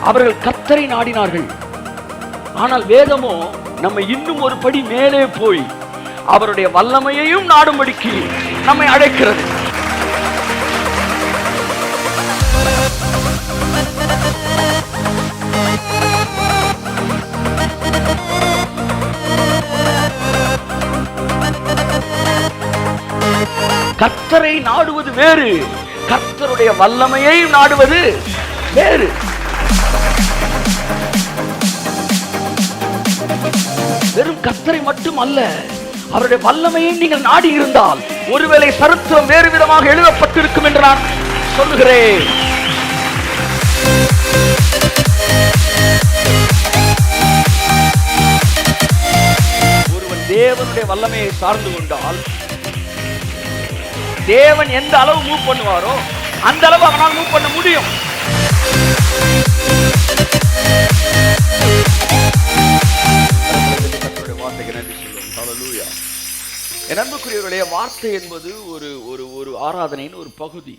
அவர்கள் கர்த்தரை நாடினார்கள். ஆனால் வேதமோ நம்ம இன்னும் ஒரு படி மேலே போய் அவருடைய வல்லமையையும் நாடும்படிக்கு நம்மை அழைக்கிறது. கர்த்தரை நாடுவது வேறு, கர்த்தருடைய வல்லமையை நாடுவது வேறு. வெறும் கர்த்தரை மட்டும் அல்ல, அவருடைய வல்லமையை நீங்கள் நாடி இருந்தால் ஒருவேளை சரித்திரம் வேறு விதமாக எழுதப்பட்டிருக்கும் என்று நான் சொல்லுகிறேன். ஒருவன் தேவனுடைய வல்லமையை சார்ந்து கொண்டால் தேவன் எந்த அளவு மூவ் பண்ணுவாரோ அந்த அளவு அவனால் மூவ் பண்ண முடியும். என் அன்புக்குரியவர்களே, வார்த்தை என்பது ஒரு ஆராதனையின் ஒரு பகுதி.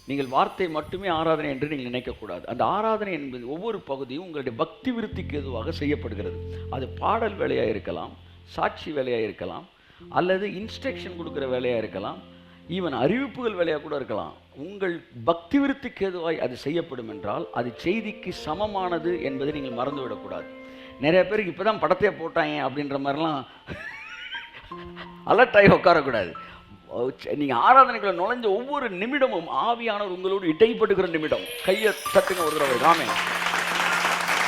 நீங்கள் வார்த்தை மட்டுமே ஆராதனை என்று நீங்கள் நினைக்கக்கூடாது. அந்த ஆராதனை என்பது ஒவ்வொரு பகுதியும் உங்களுடைய பக்தி விருத்திக்கு எதுவாக செய்யப்படுகிறது. அது பாடல் வேலையாக இருக்கலாம், சாட்சி வேலையாக இருக்கலாம், அல்லது இன்ஸ்ட்ரக்ஷன் கொடுக்குற வேலையாக இருக்கலாம், ஈவன் அறிவிப்புகள் வேலையாக கூட இருக்கலாம். உங்கள் பக்தி விருத்திக்கு எதுவாய் அது செய்யப்படும் என்றால் அது செய்திக்கு சமமானது என்பதை நீங்கள் மறந்துவிடக்கூடாது. நிறைய பேருக்கு இப்போ தான் படத்தையே போட்டாங்க அப்படின்ற மாதிரிலாம் அலர்ட் ஆகி உட்காரக்கூடாது. நீங்கள் ஆராதனைகளை நுழைஞ்ச ஒவ்வொரு நிமிடமும் ஆவியானவர் உங்களோடு இடைப்படுகிற நிமிடம். கையை தட்டுங்க ஒரு தடவை ராமே.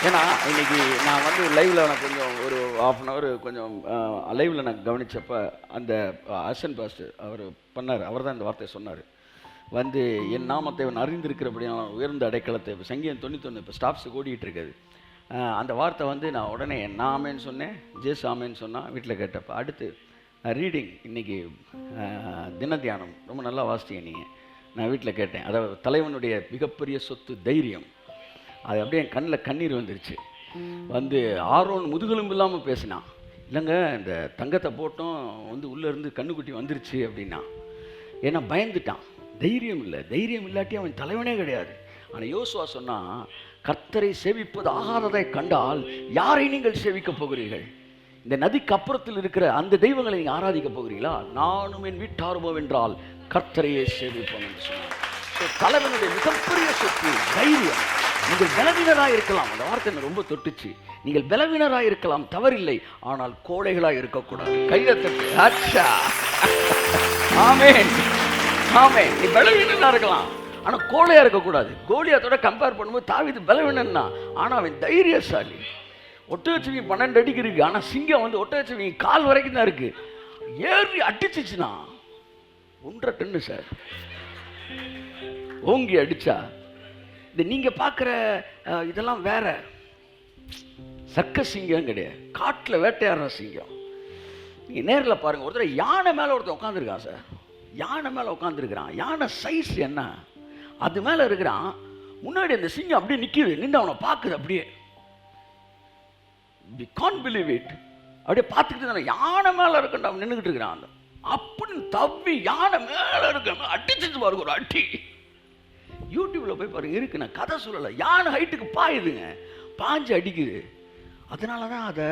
ஏன்னா இன்னைக்கு நான் வந்து லைவில் நான் கொஞ்சம் ஒரு ½ hour கொஞ்சம் லைவில் நான் கவனித்தப்போ அந்த அசன் பாஸ்டர் அவர் பண்ணார். அவர் தான் இந்த வார்த்தையை சொன்னார். வந்து என் நாமத்தை அவன் அறிந்திருக்கிறபடியான உயர்ந்த அடைக்கலத்தை இப்போ சங்கீதம் 91 இப்போ ஸ்டாஃப்ஸுக்கு ஓடிட்டு இருக்குது. அந்த வார்த்தை வந்து நான் உடனே நான் ஆமேன்னு சொன்னேன், ஜேஸ் ஆமேன்னு சொன்னால் வீட்டில் கேட்டப்போ அடுத்து ரீடிங் இன்றைக்கி தினத்தியானம் ரொம்ப நல்லா வாசித்தீங்க நீங்கள். நான் வீட்டில் கேட்டேன். அதாவது தலைவனுடைய மிகப்பெரிய சொத்து தைரியம். அது அப்படியே என் கண்ணில் கண்ணீர் வந்துருச்சு. வந்து ஆரோன் முதுகெலும்பு இல்லாமல் பேசினான். இல்லைங்க இந்த தங்கத்தை போட்டோம் வந்து உள்ளேருந்து கண்ணுக்குட்டி வந்துருச்சு அப்படின்னா. ஏன்னா பயந்துட்டான். தைரியம் இல்லை. தைரியம் இல்லாட்டி அவன் தலைவனே கிடையாது. ஆனால் யோசுவா சொன்னால், கர்த்தரை சேவிப்பது ஆகாததை கண்டால் யாரை நீங்கள் சேவிக்கப் போகிறீர்கள்? இந்த நதிக்கு அப்புறத்தில் இருக்கிற அந்த தெய்வங்களை நீங்கள் ஆராதிக்க போகிறீங்களா? நானும் என் வீட்டாருவோம் என்றால் கர்த்தரையே சேவிப்போம் என்று சொன்னார். தலைவனுடைய மிகப்பெரிய சொத்து தைரியம். நீங்கள் பலவீனராக இருக்கலாம். அந்த வார்த்தை என்ன ரொம்ப தொட்டுச்சு. நீங்கள் பலவீனராக இருக்கலாம், தவறில்லை. ஆனால் கோழைகளாக இருக்கக்கூடாது. கையத்தட்டு. அச்சா ஆமென் ஆமென். நீ பலவீனராக இருக்கலாம், ஆனால் கோழையாக இருக்கக்கூடாது. கோலியாத்தோட கம்பேர் பண்ணும்போது தாவீது பலவீனன்னா, ஆனால் அவன் தைரியசாலி. ஒட்டகச்சிவிங்க 12 அடிக்கு இருக்கு, ஆனால் சிங்கம் வந்து ஒட்டகச்சிவிங்க கால் வரைக்கும் தான் இருக்கு. ஏறி அடிச்சிச்சுன்னா 1.5 டன் சார் ஓங்கி அடிச்சா. இந்த நீங்க பார்க்குற இதெல்லாம் வேற. சர்க்க சிங்கம் கிடையாது, காட்டில் வேட்டையாடுற சிங்கம். நீங்கள் நேரில் பாருங்கள். ஒருத்தர் யானை மேலே ஒருத்தர் உட்காந்துருக்கான் சார். யானை மேலே உட்காந்துருக்கிறான். யானை சைஸ் என்ன, அது மேலே இருக்கிறான். முன்னாடி அந்த சிங்கம் அப்படியே நிற்கிது, நின்று அவனை பார்க்குது. அப்படியே வி கான்ட் பிலீவ் இட். அப்படியே பார்த்துக்கிட்டு தானே யானை மேலே இருக்கண்ட அவன் நின்றுக்கிட்டு இருக்கிறான். அப்படின்னு தவி யானை மேலே இருக்க அடிச்சிட்டு பாருங்க ஒரு அடி. யூடியூப்ல போய் பாருங்க இருக்கு. நான் கதை சொல்லலை. யானை ஹைட்டுக்கு பாயுதுங்க, பாஞ்சு அடிக்குது. அதனால தான் அதை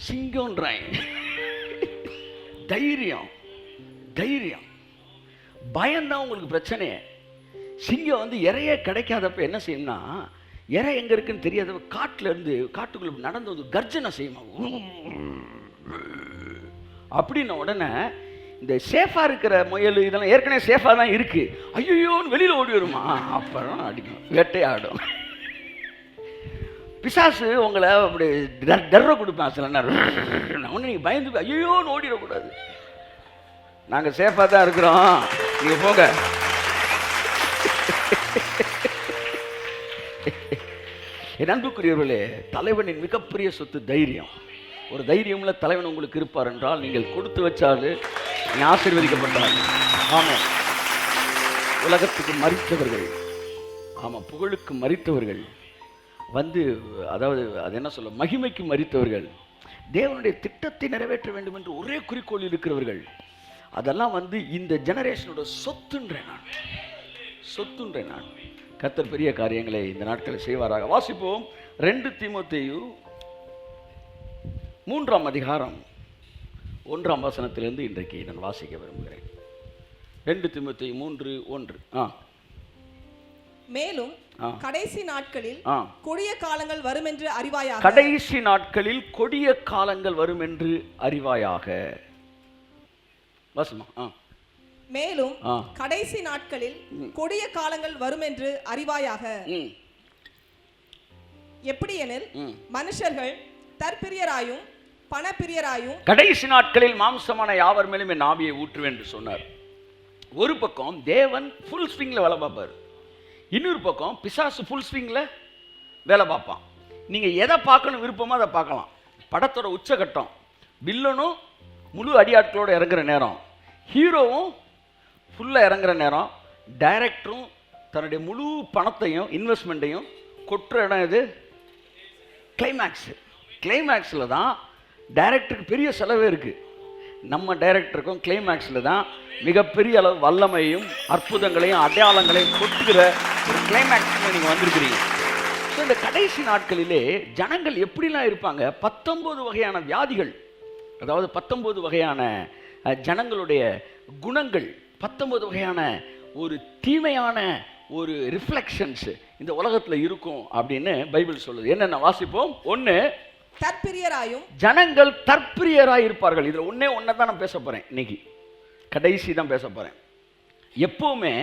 சிங்கம்ன்றாங்க. தைரியம் தைரியம். பயம்தான் உங்களுக்கு பிரச்சனையே. சிங்கம் வந்து இறைய கிடைக்காதப்ப என்ன செய்யும்னா, இறை எங்கே இருக்குன்னு தெரியாத காட்டில் இருந்து காட்டுக்குள்ள நடந்து வந்து கர்ஜனை செய்யுமா. அப்படின்ன உடனே இந்த சேஃபாக இருக்கிற முயல் இதெல்லாம் ஏற்கனவே சேஃபாக தான் இருக்குது. ஐயோன்னு வெளியில் ஓடி வருமா, அப்புறம் அடிக்கும், வேட்டையாடும். பிசாசு உங்களை அப்படி டர்ரை கொடுப்பேன் சில நேரம். ஒன்று நீங்கள் பயந்து ஐயோன்னு ஓடிடக்கூடாது. நாங்கள் சேஃபாக தான் இருக்கிறோம், நீங்கள் போங்க. என் அன்புக்குரியவர்களே, தலைவனின் மிகப்பெரிய சொத்து தைரியம். ஒரு தைரியமுள்ள தலைவன் உங்களுக்கு இருப்பார் என்றால் நீங்கள் கொடுத்து வச்சாது நீ ஆசீர்வதிக்கப்பட்டார். ஆமாம், உலகத்துக்கு மரித்தவர்கள், ஆமாம் புகழுக்கு மரித்தவர்கள் வந்து, அதாவது அது என்ன சொல்ல, மகிமைக்கு மரித்தவர்கள், தேவனுடைய திட்டத்தை நிறைவேற்ற வேண்டும் என்று ஒரே குறிக்கோள் இருக்கிறவர்கள், அதெல்லாம் வந்து இந்த ஜெனரேஷனோட சொத்துன்றேன் நான். கர்த்தர் பெரிய காரியங்களை இந்த நாட்களில் செய்வாராக. வாசிப்போம் 2 தீமோத்தேயு 3ஆம் அதிகாரம் 1ஆம் வசனத்திலிருந்து இன்றைக்கு நான் வாசிக்க விரும்புகிறேன். 2 தீமோத்தேயு 3:1. மேலும் கடைசி நாட்களில் கொடிய காலங்கள் வரும் என்று அறிவாயாக. கடைசி நாட்களில் கொடிய காலங்கள் வரும் என்று அறிவாயாக. வாசிமா. மேலும் கடைசி நாட்களில் கொடிய காலங்கள் வரும் என்று அறிவாயாக. எப்படி எனில் மனுஷர்கள் தற்பிரியராயும் பணப்பிரியராயும். கடைசி நாட்களில் மாம்சமான யாவர் மேலும் என் ஆவியை ஊற்றுவேன் என்று சொன்னார். ஒரு பக்கம் தேவன் ஃபுல் ஸ்விங்ல வேலை பார்ப்பார், இன்னொரு பக்கம் பிசாசு ஃபுல் ஸ்விங்ல வேலை பார்ப்பான். நீங்க எதை பார்க்கணும் விருப்பமோ அதை பார்க்கலாம். படத்தோட உச்சகட்டம் வில்லனும் முழு அடியாட்களோட இறங்குற நேரம், ஹீரோவும் ஃபுல்லாக இறங்குற நேரம், டைரக்டரும் தன்னுடைய முழு பணத்தையும் இன்வெஸ்ட்மெண்ட்டையும் கொட்டுற இடம் இது கிளைமேக்ஸ். கிளைமேக்ஸில் தான் டைரக்டருக்கு பெரிய செலவே இருக்குது. நம்ம டைரக்டருக்கும் கிளைமேக்ஸில் தான் மிகப்பெரிய அளவு வல்லமையும் அற்புதங்களையும் அடையாளங்களையும் கொட்டுகிற ஒரு கிளைமேக்ஸில் நீங்கள் வந்திருக்கிறீங்க. ஸோ இந்த கடைசி நாட்களிலே ஜனங்கள் எப்படிலாம் இருப்பாங்க? 19 வகையான வியாதிகள், அதாவது 19 வகையான ஜனங்களுடைய குணங்கள், 19 வகையான ஒரு தீமையான ஒரு ரிஃப்ளெக்ஷன்ஸ் இந்த உலகத்தில் இருக்கும் அப்படின்னு பைபிள் சொல்லுது. என்னென்ன வாசிப்போம். 1, தற்பிரியராயும். ஜனங்கள் தற்பிரியராய் இருப்பார்கள். இதில் ஒன்னே தான் நான் பேச போகிறேன் இன்னைக்கு, கடைசி தான் பேச போகிறேன். எப்பவுமே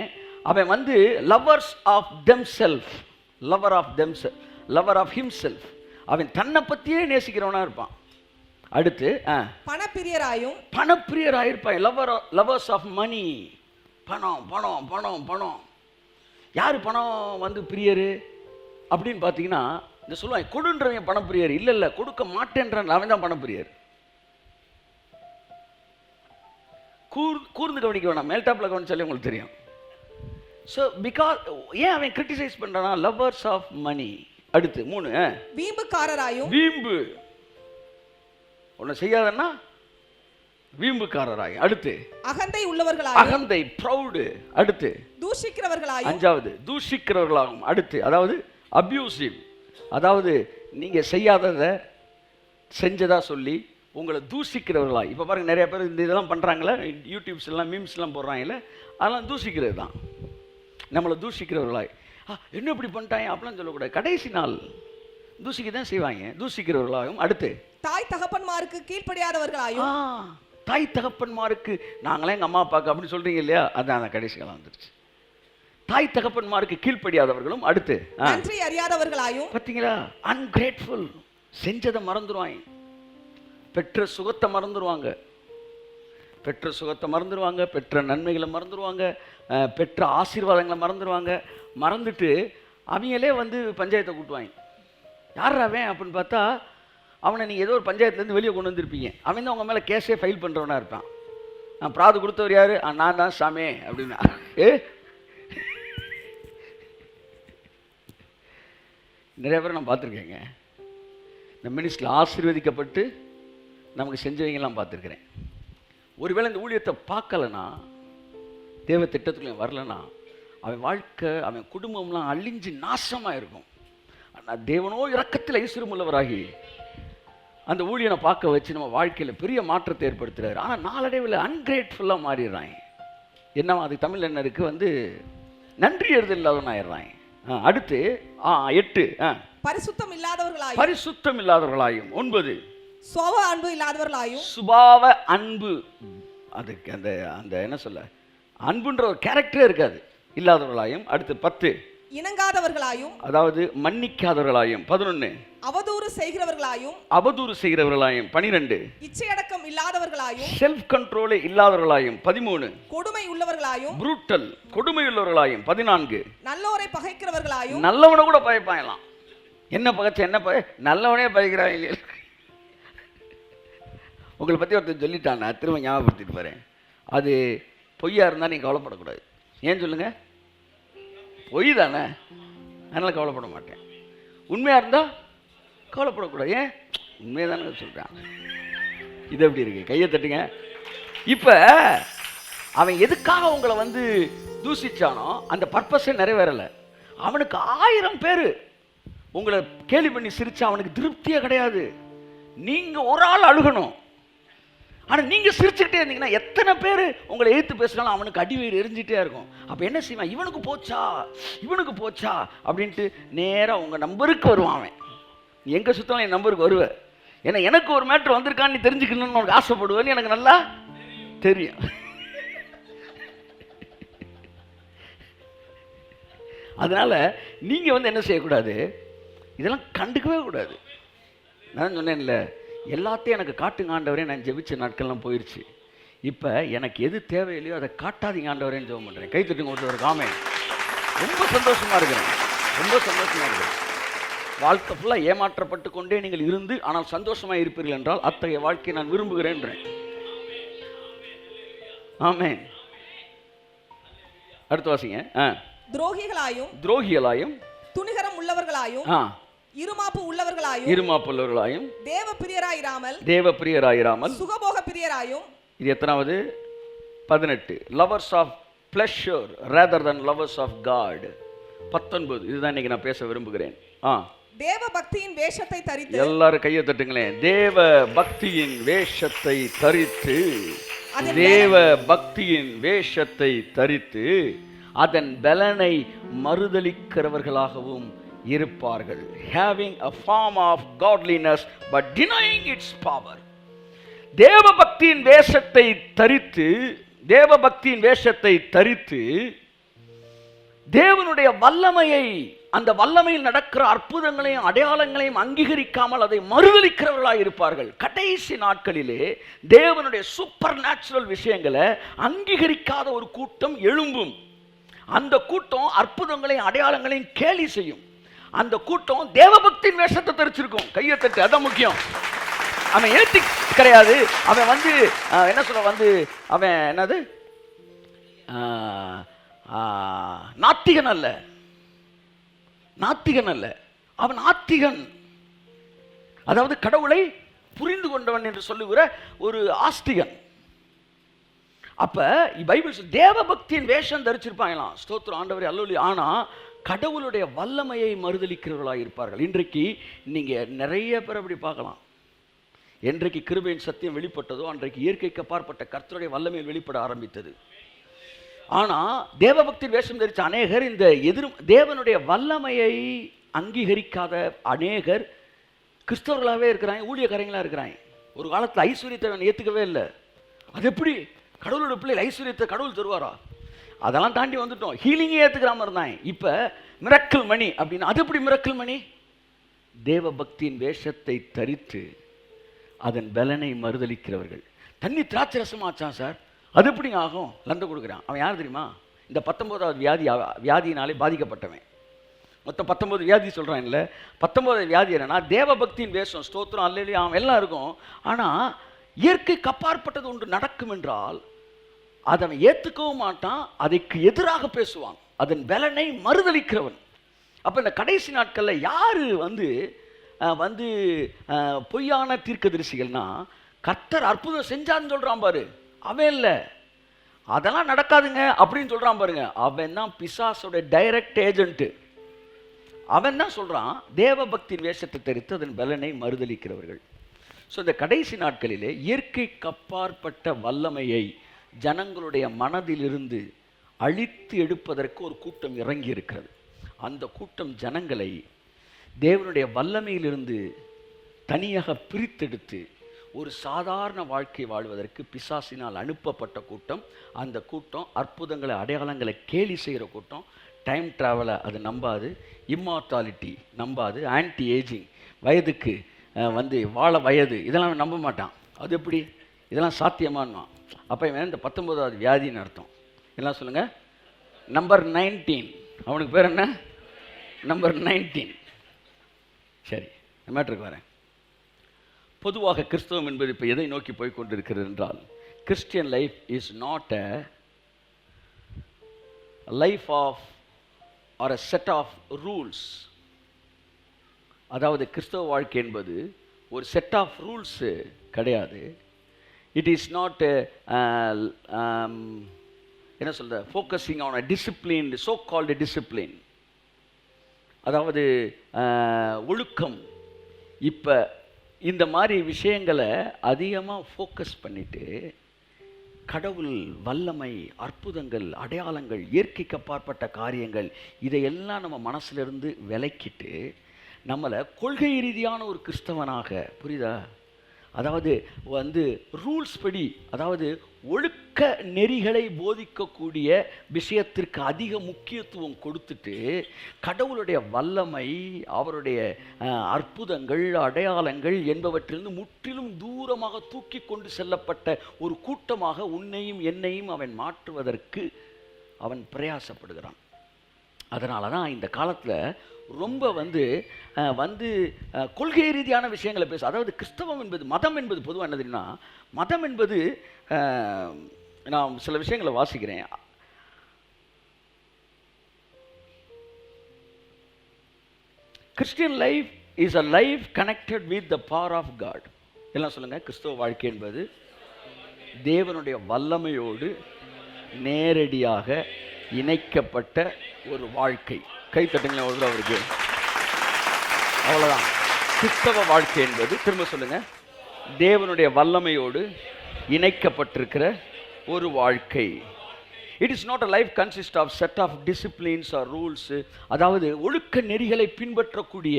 அவன் வந்து lovers of themself, lover of himself, அவன் தன்னை பற்றியே நேசிக்கிறவனா இருப்பான். அடுத்து பணப்பிரியராயிருப்பான். லவர்ஸ் ஆஃப் மணி, பணம் பணம் பணம் பணம். யார் பணம் வந்து பிரியரு அப்படின்னு பார்த்தீங்கன்னா, இந்த சொல்லுவாங்க கொடுன்றவன் பணப்பிரியர். இல்லை கொடுக்க மாட்டேன்றான் அவன் தான் பணப்பிரியர். கூர்ந்து கவனிக்க வேணாம், மேல்டாப்பில் கவனிச்சாலே உங்களுக்கு தெரியும். ஸோ பிகாஸ் ஏன் அவன் கிரிட்டிசைஸ் பண்ணுறானா? Lovers of money. அடுத்து 3, வீம்புக்காரராயும். வீம்பு ஒன்று செய்யாதன்னா வீம்புக்காரராய். அடுத்து அகந்தை உள்ளவர்களாயும். அகந்தை, ப்ரௌடு. அடுத்து தூஷிக்கிறவர்களாயும். 5வது தூஷிக்கிறவர்களாகும். அடுத்து அதாவது அப்யூசிவ், அதாவது நீங்க செய்யாததை செஞ்சதா சொல்லி உங்களை தூஷிக்கிறவர்களாய். இப்போ பாருங்க நிறைய பேர் இந்த இதெல்லாம் பண்றாங்களே, யூடியூப்ஸ் எல்லாம் மீம்ஸ் எல்லாம் போடுறாங்கல்ல, அதெல்லாம் தூஷிக்கிறது தான். நம்மளை தூஷிக்கிறவர்களாய், என்ன இப்படி பண்ணிட்டாங்க அப்படிலாம் சொல்லக்கூடாது. கடைசி நாள் தூஷிக்க தான் செய்வாங்க, தூஷிக்கிறவர்களாகும். அடுத்து தாய் தகப்பன்மாருக்கு கீழ்ப்படியாதவர்களாயும். தாய் தகப்பன்மாருக்கு, நாங்களே எங்கள் அம்மா அப்பாவுக்கு அப்படின்னு சொல்றீங்க இல்லையா, அதான் அந்த கடைசி காலம் வந்துருச்சு. தாய் தகப்பன்மாருக்கு கீழ்ப்படியாதவர்களும். அடுத்து நன்றி அறியாதவர்களாயும். பார்த்தீங்களா, அன்கிரேட்ஃபுல், செஞ்சதை மறந்துடுவாங்க, பெற்ற சுகத்தை மறந்துடுவாங்க, பெற்ற நன்மைகளை மறந்துடுவாங்க, பெற்ற ஆசீர்வாதங்களை மறந்துடுவாங்க. மறந்துட்டு அவங்களே வந்து பஞ்சாயத்தை கூட்டுவாங்க. யார் அவன் அப்படின்னு பார்த்தா, அவனை நீங்கள் ஏதோ ஒரு பஞ்சாயத்துலேருந்து வெளியே கொண்டு வந்திருப்பீங்க, அவன் தான் உங்கள் மேலே கேஸே ஃபைல் பண்ணுறவனா இருப்பான். நான் பிராது கொடுத்தவர் யார்? நான் தான் சாமே அப்படின்னா. நிறைய பேர் நான் பார்த்துருக்கேங்க, இந்த மினிஸ்ட்ரியில் ஆசீர்வதிக்கப்பட்டு நமக்கு செஞ்சவங்கெல்லாம் பார்த்துருக்குறேன். ஒருவேளை இந்த ஊழியத்தை பார்க்கலன்னா, தேவ திட்டத்துக்குள்ளே வரலன்னா, அவன் வாழ்க்கை, அவன் குடும்பம்லாம் அழிஞ்சு நாசமாக இருக்கும். ஆனால் தேவனோ இரக்கத்தில் ஐஸ்வர்யமுள்ளவராகி அந்த ஊழியனை பார்க்க வச்சு நம்ம வாழ்க்கையில் பெரிய மாற்றத்தை ஏற்படுத்துகிறார். ஆனால் நாளடைவில் அன்கிரேட்ஃபுல்லாக மாறிடுறாங்க. என்னவா அது தமிழ் என்ன இருக்குது, வந்து நன்றி எழுதல் இல்லாதவன் ஆயிடுறாங்க. அடுத்து 8, பரிசுத்தம் இல்லாதவர்களாயும். 9, சுபாவ அன்பு இல்லாதவர்களாயும். சுபாவ அன்பு, அதுக்கு அந்த அந்த என்ன சொல்ல, அன்புன்ற ஒரு கேரக்டரே இருக்காது, இல்லாதவர்களாயும். அடுத்து 10, இணங்காதவர்களாயும், அதாவது மன்னிக்காதவர்களாயும். 11, அவதூறு செய்கிறவர்களாயும். 12, இச்சையடக்கம் இல்லாதவர்களாயும், செல்ஃப் கண்ட்ரோலே இல்லாதவர்களாயும். 13, கொடுமை உள்ளவர்களாயும், புரூட்டல், கொடுமை உள்ளவர்களாயும். 14, நல்லோரை பகைக்கிறவர்களாயும். நல்லவனை கூட பகைப்பாங்களாம். என்ன பகைச்ச என்ன நல்லவனே பகைக்கிறாங்க. உங்களை பற்றி ஒருத்தர் சொல்லிட்டான், நான் திரும்ப ஞாபகப்படுத்திட்டு போகிறேன். அது பொய்யா இருந்தால் நீங்கள் கவலைப்படக்கூடாது. ஏன் சொல்லுங்கள், பொய் தானே, அதனால் கவலைப்பட மாட்டேன். உண்மையாக இருந்தால் கவலைப்படக்கூடாது. ஏன், உண்மையாக தானே சொல்கிறேன். இது எப்படி இருக்கு, கையை தட்டுங்க. இப்போ அவன் எதுக்காக உங்களை வந்து தூசிச்சானோ அந்த பர்பஸே நிறைவேறலை. அவனுக்கு 1000 பேர் உங்களை கேலி பண்ணி சிரிச்சா அவனுக்கு திருப்தியே கிடையாது. நீங்க ஒரு ஆள் அழுகணும். ஆனா நீங்க சிரிச்சுக்கிட்டே இருந்தீங்கன்னா எத்தனை பேர் உங்களை எதிர்த்து பேசினாலும் அவனுக்கு அடிவயிறு எரிஞ்சிட்டே இருக்கும். அப்ப என்ன செய்வான்? இவனுக்கு போச்சா அப்படின்ட்டு நேரா உங்க நம்பருக்கு வருவான். அவன் எங்க சுத்தம் என் நம்பருக்கு வருவ, ஏன்னா எனக்கு ஒரு மேட்ரு வந்திருக்கான்னு நீ தெரிஞ்சுக்கணும்னு உனக்கு ஆசைப்படுவேன்னு எனக்கு நல்லா தெரியும். அதனால நீங்க என்ன செய்யக்கூடாது, இதெல்லாம் கண்டுக்கவே கூடாது. நான் சொன்னேன்ல, எல்லாத்தையும் எனக்கு காட்டுங்க ஆண்டவரே, நான் ஜெபிச்ச நாட்கள்லாம் போயிடுச்சு. இப்போ எனக்கு எது தேவையில்லையோ அதை காட்டாதீங்க ஆண்டவரேன்னு ஜெபம் பண்ணுறேன். கை தட்டுங்க ஒருத்தர் காமே. ரொம்ப சந்தோஷமாக இருக்கிறேன், ரொம்ப சந்தோஷமாக இருக்கிறேன். வாழ்க்கை ஃபுல்லாக ஏமாற்றப்பட்டு கொண்டே நீங்கள் இருந்து ஆனால் சந்தோஷமாக இருப்பீர்கள் என்றால் அத்தகைய வாழ்க்கையை நான் விரும்புகிறேன்றேன். ஆமென். அடுத்து வாசிங்க. துரோகிகளாயும் துணிகரம் உள்ளவர்களாயும் இருமாப்பு உள்ளவர்களாயும் தேவப்பிரியராயிராமல் சுகபோக பிரியராயும். இது எத்தனாவது? 18. Lovers of pleasure rather than lovers of God. 19. இதுதான் இன்னைக்கு நான் பேச விரும்புகிறேன். தேவ பக்தியின் வேஷத்தை தரித்து, எல்லாரும் கையை தட்டுங்களேன். தேவ பக்தியின் வேஷத்தை தரித்து, தேவ பக்தியின் வேஷத்தை தரித்து அதன் பலனை மறுதலிக்கிறவர்களாகவும் இருப்பார்கள். having a form of godliness but denying its power. தேவ பக்தியின் வேஷத்தை தரித்து தேவனுடைய வல்லமையை, அந்த வல்லமையில் நடக்கிற அற்புதங்களையும் அடையாளங்களையும் அங்கீகரிக்காமல் அதை மறுதலிக்கிறவர்களாக இருப்பார்கள். கடைசி நாட்களிலே தேவனுடைய சூப்பர் நேச்சுரல் விஷயங்களை அங்கீகரிக்காத ஒரு கூட்டம் எழும்பும். அந்த கூட்டம் அற்புதங்களையும் அடையாளங்களையும் கேலி செய்யும். அந்த கூட்டம் தேவபக்தியின் வேஷத்தை தரிச்சிருக்கும். கையை தட்டு, அதான் முக்கியம். அவன் ஏத்தி கிடையாது, அவன் என்ன சொல்ல அவன் என்னது நாத்திகன் அல்ல, அவன் ஆத்திகன். அதாவது கடவுளை புரிந்து கொண்டவன் என்று சொல்லுகிற ஒரு ஆஸ்திகன். அப்ப பைபிள் தேவபக்தியின் வேஷம் தரிச்சிருப்பாங்களாம். ஸ்தோத்திரம் ஆண்டவரே, அல்லேலூயா. ஆனா கடவுளுடைய வல்லமையை மறுதலிக்கிறவர்களாக இருப்பார்கள். இன்றைக்கு நீங்க நிறைய பேர் அப்படி பார்க்கலாம். என்றைக்கு கிருபையின் சத்தியம் வெளிப்பட்டதோ அன்றைக்கு இயற்கைக்கு அப்பாற்பட்ட கர்த்தருடைய வல்லமையில் வெளிப்பட ஆரம்பித்தது. ஆனா தேவபக்தியின் வேஷம் தரித்த அநேகர், இந்த தேவனுடைய வல்லமையை அங்கீகரிக்காத அநேகர் கிறிஸ்தவர்களாகவே இருக்கிறாங்க, ஊழியக்காரங்களா இருக்கிறாங்க. ஒரு காலத்தில் ஐஸ்வர்யத்தை ஏற்றுக்கவே இல்லை. அது எப்படி கடவுளோட பிள்ளைகள் ஐஸ்வர்யத்தை கடவுள் தருவாரா? அதெல்லாம் தாண்டி வந்துட்டோம். ஹீலிங்கே ஏற்றுக்கிற மாதிரி தான். இப்போ மிரக்கல் மணி அப்படின்னு, அது எப்படி மிரக்கல் மணி? தேவ பக்தியின் வேஷத்தை தரித்து அதன் பலனை மறுதலிக்கிறவர்கள். தண்ணி திராட்சை ரசமாச்சான் சார், அது எப்படிங்க ஆகும்? லந்து கொடுக்குறான். அவன் யார் தெரியுமா? இந்த 19வது வியாதியினாலே பாதிக்கப்பட்டவன். மொத்தம் 19 வியாதி சொல்கிறான். இல்லை, 19வது வியாதி என்னன்னா தேவ பக்தியின் வேஷம். ஸ்தோத்திரம் அல்லேலூயா. அவன் எல்லாம் இருக்கும். ஆனால் இயற்கைக்கு அப்பாற்பட்டது ஒன்று நடக்கும் என்றால் அதை அவன் ஏற்றுக்கவும் மாட்டான், அதுக்கு எதிராக பேசுவான், அதன் பலனை மறுதலிக்கிறவன். அப்போ இந்த கடைசி நாட்களில் யார் பொய்யான தீர்க்கதரிசிகள்னா, கர்த்தர் அற்புதம் செஞ்சான்னு சொல்கிறான் பாரு, அவன் இல்லை, அதெல்லாம் நடக்காதுங்க அப்படின்னு சொல்கிறான் பாருங்க, அவன் தான் பிசாசோட டைரக்ட் ஏஜென்ட்டு. அவன் தான் சொல்கிறான் தேவ பக்தியின் வேஷத்தை தரித்து அதன் பலனை மறுதலிக்கிறவர்கள். ஸோ இந்த கடைசி நாட்களிலே இயற்கைக்கு அப்பாற்பட்ட வல்லமையை ஜனங்களுடைய மனதிலிருந்து அழித்து எடுப்பதற்கு ஒரு கூட்டம் இறங்கி இருக்கிறது. அந்த கூட்டம் ஜனங்களை தேவனுடைய வல்லமையிலிருந்து தனியாக பிரித்தெடுத்து ஒரு சாதாரண வாழ்க்கை வாழ்வதற்கு பிசாசினால் அனுப்பப்பட்ட கூட்டம். அந்த கூட்டம் அற்புதங்களை அடையாளங்களை கேலி செய்கிற கூட்டம். டைம் ட்ராவலை அது நம்பாது, இம்மார்டாலிட்டி நம்பாது, ஆன்டி ஏஜிங் வயதுக்கு வாழ வயது இதெல்லாம் நம்ப மாட்டான். அது எப்படி இதெல்லாம் சாத்தியமானுவான். அப்போ இவன் இந்த 19வது வியாதின்னு அர்த்தம். எல்லாம் சொல்லுங்கள், நம்பர் 19. அவனுக்கு பேர் என்ன? நம்பர் 19. சரி, மேட்ருக்கு வரேன். பொதுவாக கிறிஸ்தவம் என்பது இப்போ எதை நோக்கி போய் கொண்டிருக்கிறது என்றால், Christian life is not a life of or a set of rules. அதாவது கிறிஸ்தவ வாழ்க்கை என்பது ஒரு செட் ஆஃப் ரூல்ஸு கிடையாது. இட் இஸ் நாட் என்ன சொல்ற, focusing on a discipline, so called discipline. அதாவது ஒழுக்கம், இப்போ இந்த மாதிரி விஷயங்களை அதிகமாக ஃபோக்கஸ் பண்ணிட்டு கடவுள் வல்லமை, அற்புதங்கள், அடையாளங்கள், இயற்கைக்கு அப்பாற்பட்ட காரியங்கள் இதையெல்லாம் நம்ம மனசுலேருந்து விலக்கிட்டு நம்மளை கொள்கை ரீதியான ஒரு கிறிஸ்தவனாக, புரியுதா, அதாவது ரூல்ஸ் படி, அதாவது ஒழுக்க நெறிகளை போதிக்கக்கூடிய விஷயத்திற்கு அதிக முக்கியத்துவம் கொடுத்துட்டு கடவுளுடைய வல்லமை, அவருடைய அற்புதங்கள், அடையாளங்கள் என்பவற்றிலிருந்து முற்றிலும் தூரமாக தூக்கி கொண்டு செல்லப்பட்ட ஒரு கூட்டமாக உன்னையும் என்னையும் அவன் மாற்றுவதற்கு அவன் பிரயாசப்படுகிறான். அதனால தான் இந்த காலத்தில் ரொம்ப கொள்கை ரீதியான விஷயங்களை பேச, அதாவது கிறிஸ்தவம் என்பது, மதம் என்பது பொதுவாக என்ன தெரியுமா, மதம் என்பது, நான் சில விஷயங்களை வாசிக்கிறேன். Christian life is a life connected with the power of God. எல்லாம் சொல்லுங்க. கிறிஸ்தவ வாழ்க்கை என்பது தேவனுடைய வல்லமையோடு நேரடியாக இணைக்கப்பட்ட ஒரு வாழ்க்கை. கை தட்டுங்களேன் ஒரு தடவை அவருக்கு. அவ்வளோதான். கிறிஸ்தவ வாழ்க்கை என்பது, திரும்ப சொல்லுங்க, தேவனுடைய வல்லமையோடு இணைக்கப்பட்டிருக்கிற ஒரு வாழ்க்கை. It is not a life consist of set of disciplines or rules. அதாவது ஒழுக்க நெறிகளை பின்பற்றக்கூடிய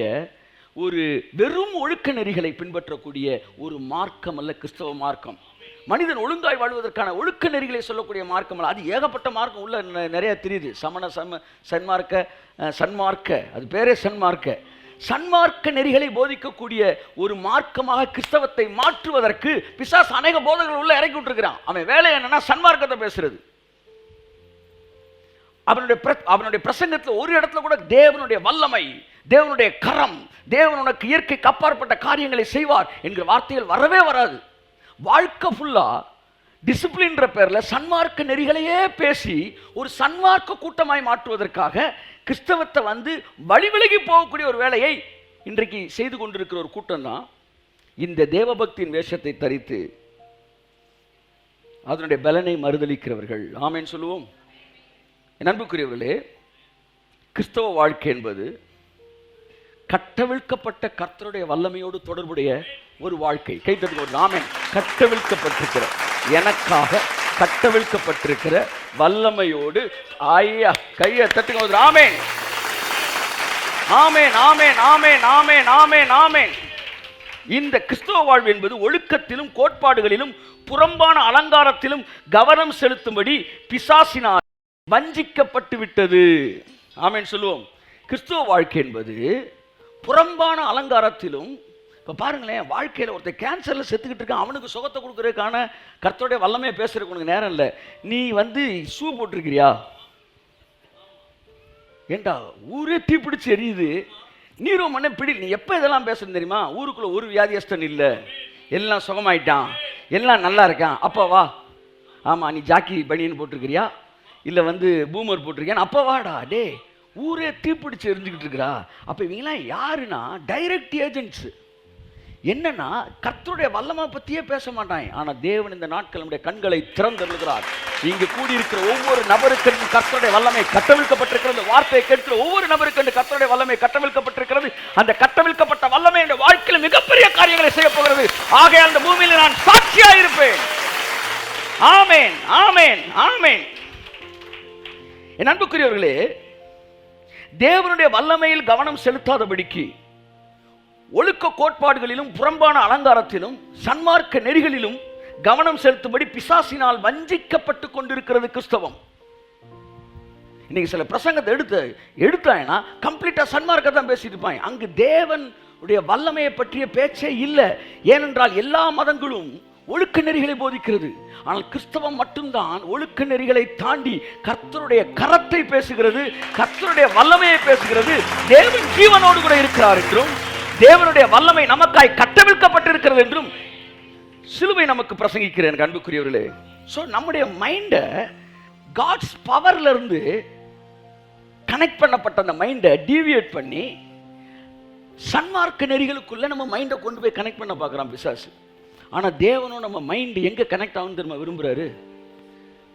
ஒரு, வெறும் ஒழுக்க நெறிகளை பின்பற்றக்கூடிய ஒரு மார்க்கம் அல்ல கிறிஸ்தவ மார்க்கம். மனிதன் ஒழுங்காய் வாழ்வதற்கான ஒழுக்க நெறிகளை சொல்லக்கூடிய மார்க்கம் அல்ல. அது ஏகப்பட்ட மார்க்கம் உள்ள நிறைய தெரியுது. சன்மார்க்க, அது பேரே சன்மார்க்க. சன்மார்க்க நெறிகளை போதிக்கக்கூடிய ஒரு மார்க்கமாக கிறிஸ்தவத்தை மாற்றுவதற்கு பிசாசு அநேக போதகர்கள் உள்ள இறக்கி விட்டுருக்கிறான். அவன் வேலை என்னன்னா சன்மார்க்கத்தை பேசுறது. அவனுடைய பிரசங்கத்தில் ஒரு இடத்துல கூட தேவனுடைய வல்லமை, தேவனுடைய கரம், தேவன் உனக்கு இயற்கைக்கு அப்பாற்பட்ட காரியங்களை செய்வார் என்கிற வார்த்தைகள் வரவே வராது. வாழ்க்கை ஃபுல்லா டிசிப்ளின்ற பேரில் சன்மார்க்க நெறிகளையே பேசி ஒரு சன்மார்க்க கூட்டமாய் மாற்றுவதற்காக கிறிஸ்தவத்தை வழிவிலகி போகக்கூடிய ஒரு வேலையை இன்றைக்கு செய்து கொண்டிருக்கிற ஒரு கூட்டம் தான் இந்த தேவபக்தியின் வேஷத்தை தரித்து அதனுடைய பலனை மறுதளிக்கிறவர்கள். ஆமேன் சொல்லுவோம். என் அன்புக்குரியவர்களே, கிறிஸ்தவ வாழ்க்கை என்பது கட்டவிழ்க்கப்பட்ட கர்த்தருடைய வல்லமையோடு தொடர்புடைய ஒரு வாழ்க்கை. கைத்தட்டு. ஆமென். கட்டவிழ்க்கப்பட்டிருக்கிற, எனக்காக கட்டவிழ்க்கப்பட்டிருக்கிற வல்லமையோடு, ஐயா கையை தட்டுங்க. ஆமென், amen, amen, amen, amen, amen, ஆமென். இந்த கிறிஸ்தவ வாழ்வு என்பது ஒழுக்கத்திலும் கோட்பாடுகளிலும் புறம்பான அலங்காரத்திலும் கவனம் செலுத்தும்படி பிசாசினால் வஞ்சிக்கப்பட்டு விட்டது. ஆமென் சொல்லுவோம். கிறிஸ்தவ வாழ்க்கை என்பது புறம்பான அலங்காரத்திலும், இப்போ பாருங்களேன், வாழ்க்கையில் ஒருத்தர் கேன்சரில் செத்துக்கிட்டு இருக்கான், அவனுக்கு சுகத்தை கொடுக்குறதுக்கான கர்த்தருடைய வல்லமையை பேசுறதுக்கு உனக்கு நேரம் இல்லை. நீ ஷூ போட்டிருக்கிறியா? ஏண்டா ஊரே தீப்பிடிச்சு எரியுது, நீரோ மண்ணை பிடி. நீ எப்போ இதெல்லாம் பேசுறது தெரியுமா? ஊருக்குள்ளே ஒரு வியாதியஸ்தன் இல்லை, எல்லாம் சுகமாயிட்டான், எல்லாம் நல்லா இருக்கான். அப்போ வா. ஆமாம், நீ ஜாக்கி பனியன் போட்டிருக்கிறியா, இல்லை பூமர் போட்டிருக்கியான்னு அப்போ வாடா. டே, ஊரே தீப்பிடிச்சு எரிஞ்சுக்கிட்டு இருக்கிறா. அப்போ இவங்களாம் யாருன்னா டைரக்ட் ஏஜென்ட்ஸ். என்னன்னா கர்த்தருடைய வல்லமை பற்றியே பேச மாட்டாங்க. ஆனால் தேவன் இந்த நாட்கள் நம்முடைய கண்களை திறந்தருளுகிறார். இங்கு கூடியிருக்கிற ஒவ்வொரு நபருக்கு கர்த்தருடைய வல்லமை கட்டவிழ்க்கப்பட்டிருக்கிறது. வார்த்தையை கேட்கிற ஒவ்வொரு நபருக்கு கர்த்தருடைய வல்லமை கட்டவிழ்க்கப்பட்டிருக்கிறது. அந்த கட்டவிழ்க்கப்பட்ட வல்லமை என்ற வாழ்க்கையில் மிகப்பெரிய காரியங்களை செய்ய போகிறது. ஆக அந்த பூமியில் நான் சாட்சியாக இருப்பேன். ஆமென், ஆமென், ஆமென். என் அன்புக்குரியவர்களே, தேவனுடைய வல்லமையில் கவனம் செலுத்தாதபடிக்கு ஒழுக்க கோட்பாடுகளிலும் புறம்பான அலங்காரத்திலும் சன்மார்க்க நெறிகளிலும் கவனம் செலுத்தும்படி பிசாசினால் வஞ்சிக்கப்பட்டு கொண்டிருக்கிறது கிறிஸ்தவம். இன்னைக்கு சில பிரசங்கத்தை எடுத்தாங்கன்னா கம்ப்ளீட்டா சன்மார்க்கத்தை தான் பேசிட்டு இருப்பாங்க. அங்கு தேவனுடைய வல்லமையை பற்றிய பேச்சே இல்லை. ஏனென்றால் எல்லா மதங்களும் ஒழுக்க நெறிகளை போதிக்கிறது. ஆனால் கிறிஸ்தவம் மட்டும்தான் ஒழுக்க நெறிகளை தாண்டி கர்த்தருடைய கரத்தை பேசுகிறது, கர்த்தருடைய வல்லமையை பேசுகிறது. தேவன் ஜீவனோடு கூட இருக்கிறார் என்றும், தேவனுடைய வல்லமை நமக்காய் கட்டவிழ்க்கப்பட்டிருக்கிறது என்றும் சிலுவை நமக்கு பிரசங்கிக்கிறேன் அன்புக்குரியவர்களே. ஸோ நம்முடைய மைண்டை காட்ஸ் பவர்ல இருந்து கனெக்ட் பண்ணப்பட்ட அந்த மைண்டை டீவியேட் பண்ணி சன்மார்க்க நெறிகளுக்குள்ள நம்ம மைண்டை கொண்டு போய் கனெக்ட் பண்ண பார்க்குறான் பிசாசு. ஆனால் தேவனும் நம்ம மைண்டு எங்கே கனெக்ட் ஆகும் தெரியுமா விரும்புகிறாரு?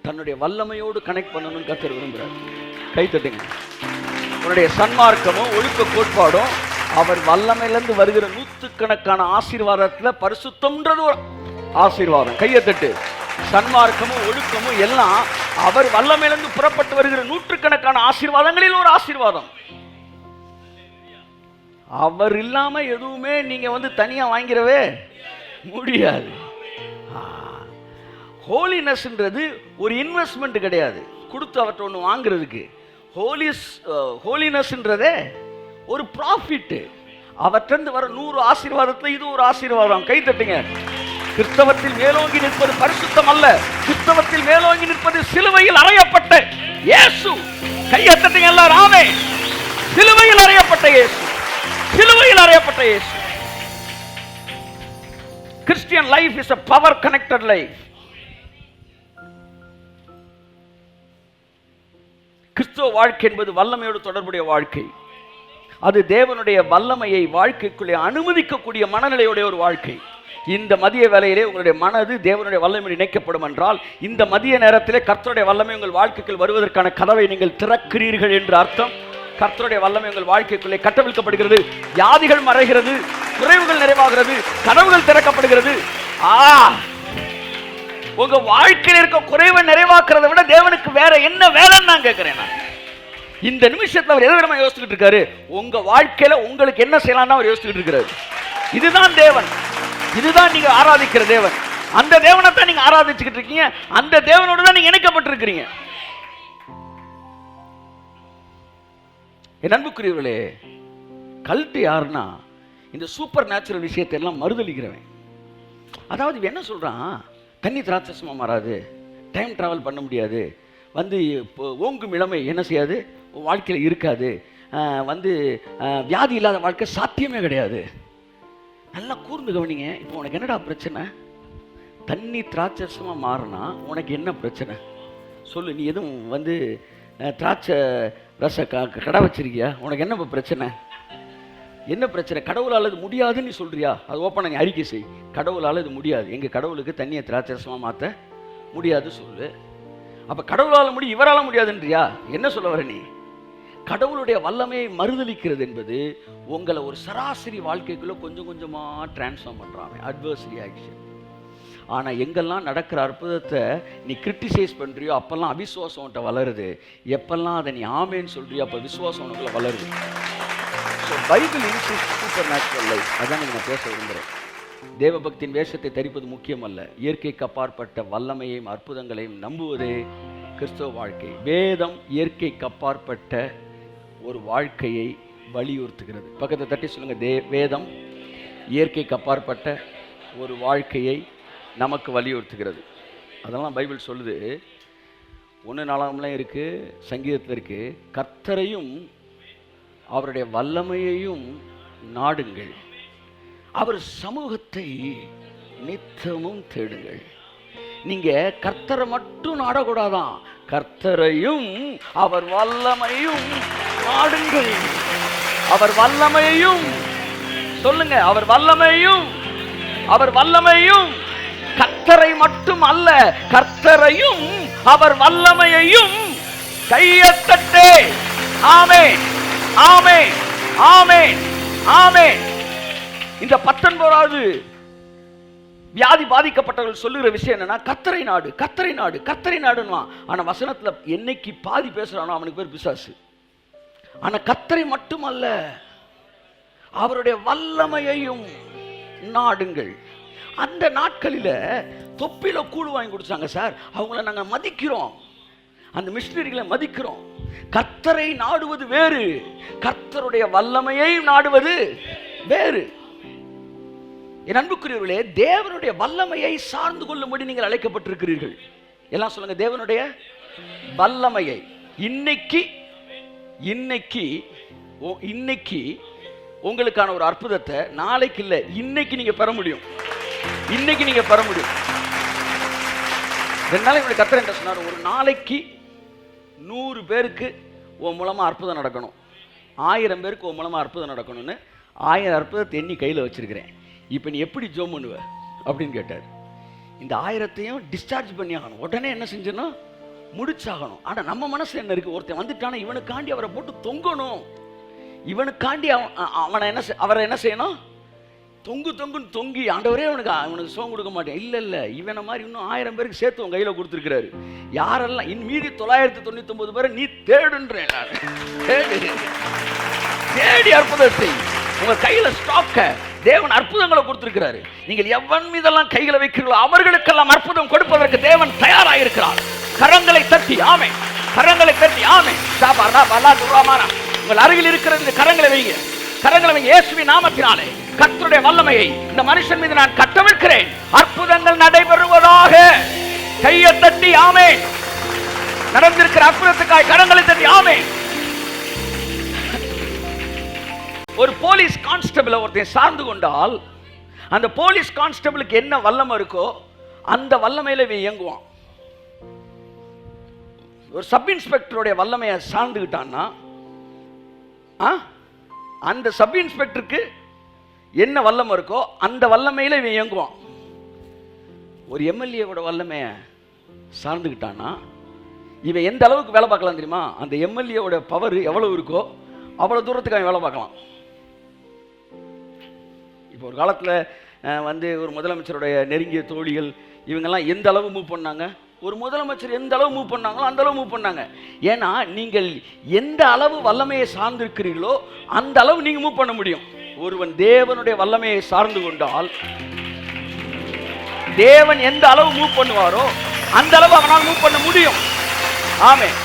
தன்னுடைய வல்லமையோடு கனெக்ட் பண்ணணும்னு கர்த்தர் விரும்புகிறார். கை தட்டுங்க. உன்னுடைய சன்மார்க்கமும் ஒழுக்க கோட்பாடும் அவர் வல்லமையிலிருந்து வருகிற நூற்றுக்கணக்கான ஆசீர்வாதத்துல பரிசுத்தம்ன்றது ஒரு ஆசீர்வாதம். கையை தட்டு. சன்மார்க்கமும் ஒழுக்கமும் எல்லாம் அவர் வல்லமையிலிருந்து புறப்பட்டு வருகிற நூற்றுக்கணக்கான ஆசீர்வாதங்களில் ஒரு ஆசீர்வாதம். அவர் இல்லாம எதுவுமே நீங்க வந்து தனியா வாங்கிடவே முடியாது. ஹோலினஸ்ன்றது ஒரு இன்வெஸ்ட்மெண்ட் கிடையாது, கொடுத்து அவற்றை ஒன்று வாங்குறதுக்கு. ஹோலினஸ்ன்றதே ஒரு ப்ராஃபிட். அவற்றிலிருந்து வர 100 ஆசீர்வாதத்தில் இது ஒரு ஆசீர்வாதம். கை தட்டுங்க. கிறிஸ்தவத்தில் மேலோங்கி நிற்பது பரிசுத்தம் அல்ல, கிறிஸ்தவத்தில் மேலோங்கி நிற்பது சிலுவையில் அறையப்பட்ட இயேசு. கையை தட்டுங்க எல்லாரும். ஆமென். சிலுவையில் அறையப்பட்ட இயேசு, சிலுவையில் அறையப்பட்ட இயேசு. Christian life is a power connected life. கிறிஸ்துவ வாழ்க்கை என்பது வல்லமையோடு தொடர்புடைய வாழ்க்கை. அது தேவனுடைய வல்லமையை வாழ்க்கைக்குள்ளே அனுமதிக்கக்கூடிய மனநிலையுடைய ஒரு வாழ்க்கை. இந்த மதிய வேளையிலே உங்களுடைய மனது தேவனுடைய வல்லமையோடு இணைக்கப்படும் என்றால், இந்த மதிய நேரத்திலே கர்த்தருடைய வல்லமை உங்கள் வாழ்க்கைக்குள் வருவதற்கான கதவை நீங்கள் திறக்கிறீர்கள் என்று அர்த்தம். கர்த்தருடைய வல்லமை உங்கள் வாழ்க்கைக்குள்ளே கட்டவிழ்க்கப்படுகிறது. வியாதிகள் மறைகிறது, குறைவுகள் நிறைவாகிறது, கனவுகள் திறக்கப்படுகிறது. உங்க வாழ்க்கையில் இருக்க குறைவை நிறைவாக்குறதை விட தேவனுக்கு வேற என்ன வேலைன்னு நான் கேட்கிறேன். இந்த நிமிஷத்துல அவர் எதிரமா யோசிச்சுட்டு இருக்காரு. உங்க வாழ்க்கையில உங்களுக்கு என்ன செய்யலாம் அவர் யோசிச்சுட்டு இருக்காரு. இதுதான் தேவன், இதுதான் நீங்க ஆராதிக்கிற தேவன். அந்த தேவனை தான் நீங்க ஆராதிச்சுக்கிட்டு இருக்கீங்க, அந்த தேவனோடு தான் நீங்க இணைக்கப்பட்டிருக்கிறீங்க. என் அன்புக்குரியவர்களே, கல்ட்டு யாருன்னா இந்த சூப்பர் நேச்சுரல் விஷயத்தை எல்லாம் மறுதளிக்கிறவன். அதாவது என்ன சொல்றான், தண்ணி திராட்சசமாக மாறாது, டைம் ட்ராவல் பண்ண முடியாது, வந்து ஓங்கும் இளமை என்ன செய்யாது வாழ்க்கையில் இருக்காது, வந்து வியாதி இல்லாத வாழ்க்கை சாத்தியமே கிடையாது. நல்லா கூர்ந்து கவனிங்க. இப்போ உனக்கு என்னடா பிரச்சனை? தண்ணி திராட்சசமாக மாறினா உனக்கு என்ன பிரச்சனை சொல்லு. நீ எதுவும் வந்து திராட்சை ரச கடை வச்சிருக்கியா? உனக்கு என்ன பிரச்சனை? என்ன பிரச்சனை? கடவுளால் இது முடியாதுன்னு நீ சொல்றியா? அது ஓப்பனாக நீ அறிக்கை செய். கடவுளால் இது முடியாது, எங்கள் கடவுளுக்கு தண்ணியை திராட்சசமாக மாற்ற முடியாது சொல்லு. அப்போ கடவுளால் முடியும், இவரால் முடியாதுன்றியா? என்ன சொல்ல வர நீ? கடவுளுடைய வல்லமையை மறுதளிக்கிறது என்பது உங்களை ஒரு சராசரி வாழ்க்கைக்குள்ளே கொஞ்சம் கொஞ்சமாக டிரான்ஸ்ஃபார்ம் பண்ணுறாங்க, அட்வர்ஸ் ரியாக்ஷன். ஆனால் எங்கெல்லாம் நடக்கிற அற்புதத்தை நீ கிரிட்டிசைஸ் பண்ணுறியோ அப்போல்லாம் அவிசுவாசம் உன்ட்ட வளருது. எப்பெல்லாம் அதை நீ ஆமேன்னு சொல்கிறியோ அப்போ விசுவாசம் உனக்குள்ள வளருது. So Bible insist super natural life. அதான் நான் பேச விரும்புகிறேன். தேவபக்தியின் வேஷத்தை தரிப்பது முக்கியம் அல்ல, இயற்கைக்கு அப்பாற்பட்ட வல்லமையையும் அற்புதங்களையும் நம்புவதே கிறிஸ்தவ வாழ்க்கை. வேதம் இயற்கைக்கு அப்பாற்பட்ட ஒரு வாழ்க்கையை வலியுறுத்துகிறது. பக்கத்தை தட்டி சொல்லுங்க, வேதம் இயற்கைக்கு அப்பாற்பட்ட ஒரு வாழ்க்கையை நமக்கு வலியுறுத்துகிறது. அதெல்லாம் பைபிள் சொல்லுது. 1:4 இருக்குது, சங்கீதத்தில் இருக்குது, கர்த்தரையும் அவருடைய வல்லமையையும் நாடுங்கள், அவர் சமூகத்தை நித்தமும் தேடுங்கள். நீங்க கர்த்தரை மட்டும் நாடக்கூடாதான், கர்த்தரையும் அவர் வல்லமையும் நாடுங்கள். அவர் வல்லமையும் சொல்லுங்க, அவர் வல்லமையும், அவர் வல்லமையும், கர்த்தரை மட்டும் அல்ல, கர்த்தரையும் அவர் வல்லமையையும். கையத்தட்டே. ஆமென், ஆமென், ஆமென், ஆமென். இந்த 19வது வியாதி பாதிக்கப்பட்டவர்கள் சொல்லுகிற விஷயம் என்னன்னா, கர்த்தரை நாடு, கர்த்தரை நாடு, கர்த்தரை நாடுன்னா. ஆனா வசனத்துல என்னைக்கு பாதி பேசுறானோ அவனுக்கு பேர் பிசாசு. ஆனா கர்த்தரை மட்டுமல்ல, அவருடைய வல்லமையையும் நாடுங்கள். அந்த நாட்களில தொப்பில கூழ் வாங்கி கொடுத்தாங்க சார், அவங்கள நாங்க மதிக்கிறோம், அந்த மிஷினரிகளை மதிக்கிறோம். கர்த்தரை நாடுவது வேறு, கர்த்தருடைய வல்லமையை நாடுவது வேறு. என் அன்புக்குரியவர்களே, தேவனுடைய வல்லமையை சார்ந்து கொள்ளும்படி நீங்கள் அழைக்கப்பட்டிருக்கிறீர்கள். எல்லாம் சொல்லுங்க, தேவனுடைய வல்லமையை. இன்னைக்கு இன்னைக்கு இன்னைக்கு உங்களுக்கான ஒரு அற்புதத்தை நாளைக்கு இல்லை, இன்னைக்கு நீங்க பெற முடியும். இன்னைக்கு நீங்க பெற முடியும். 2 நாளைக்கு முன்னாடி கர்த்தர் என்ன சொன்னார்? ஒரு நாளைக்கு 100 பேருக்கு உன் மூலமா அற்புதம் நடக்கணும், 1000 பேருக்கு உன் மூலமா அற்புதம் நடக்கணும்னு 1000 அற்புதத்தை எண்ணி கையில் வச்சிருக்கிறேன். இப்போ நீ எப்படி ஜோம் பண்ணுவ அப்படின்னு கேட்டார். இந்த 1000த்தையும் டிஸ்சார்ஜ் பண்ணி ஆகணும். உடனே என்ன செஞ்சணும்? முடிச்சாகணும். ஆனா நம்ம மனசுல என்ன இருக்கு? ஒருத்தன் வந்துட்டானா இவனுக்காண்டி அவரை போட்டு தொங்கணும், இவனுக்காண்டி அவரை என்ன செய்யணும்? தொங்குன்னு தொங்கி, ஆண்டவரே அவனுக்கு சோகம் கொடுக்க மாட்டேன். இல்ல இவனை மாதிரி இன்னும் 1000 பேருக்கு சேர்த்து உன் கையில கொடுத்துருக்கிறாரு. யாரெல்லாம் மீதி 999 பேரை நீ தேடுன்றேன். தேடி அற்புதத்தை உங்க கையில ஸ்டாக்க தேவன் அற்புதங்களை கொடுத்திருக்கிறாரு. நீங்கள் எவன் மீதெல்லாம் கைகளை வைக்கிறீர்களோ அவர்களுக்கெல்லாம் அற்புதம் கொடுப்பதற்கு தேவன் தயாராயிருக்கிறார். கரங்களை தட்டி ஆமென், கரங்களை தட்டி ஆமென். உங்கள் அருகில் இருக்கிற இந்த கரங்களை வைங்க, கரங்களை வைங்க. இயேசுவின் நாமத்தினாலே கர்த்தருடைய வல்லமையை இந்த மனுஷன் மீது நான் கட்டவிழ்க்கிறேன். அற்புதங்கள் நடைபெறுவதாக. கையை தட்டி ஆமென். நடந்திருக்கிற அற்புதத்துக்காய் கரங்களை தட்டி ஆமென். ஒரு போலீஸ் கான்ஸ்டபிளை ஒருத்தன் சார்ந்து கொண்டால் அந்த போலீஸ் கான்ஸ்டபிளுக்கு என்ன வல்லமை இருக்கோ அந்த வல்லமையில இயங்குவான். ஒரு சப் இன்ஸ்பெக்டருடைய வல்லமையை சார்ந்துக்கிட்டான்னா அந்த சப் இன்ஸ்பெக்டருக்கு என்ன வல்லமை இருக்கோ அந்த வல்லமையில இயங்குவான். ஒரு எம்எல்ஏவோட வல்லமையை சார்ந்துக்கிட்டான்னா இவன் எந்த அளவுக்கு வேலை பார்க்கலாம் தெரியுமா? அந்த எம்எல்ஏவோட பவர் எவ்வளவு இருக்கோ அவ்வளவு தூரத்துக்கு அவன் வேலை பார்க்கலாம். இப்போ ஒரு காலத்தில் ஒரு முதலமைச்சருடைய நெருங்கிய தோழிகள் இவங்கெல்லாம் எந்த அளவு மூவ் பண்ணாங்க? ஒரு முதலமைச்சர் எந்த அளவு மூவ் பண்ணாங்களோ அந்த அளவு மூவ் பண்ணாங்க. ஏன்னா நீங்கள் எந்த அளவு வல்லமையை சார்ந்திருக்கிறீர்களோ அந்த அளவு நீங்க மூவ் பண்ண முடியும். ஒருவன் தேவனுடைய வல்லமையை சார்ந்து கொண்டால் தேவன் எந்த அளவு மூவ் பண்ணுவாரோ அந்த அளவு அவனால் மூவ் பண்ண முடியும். ஆமென்.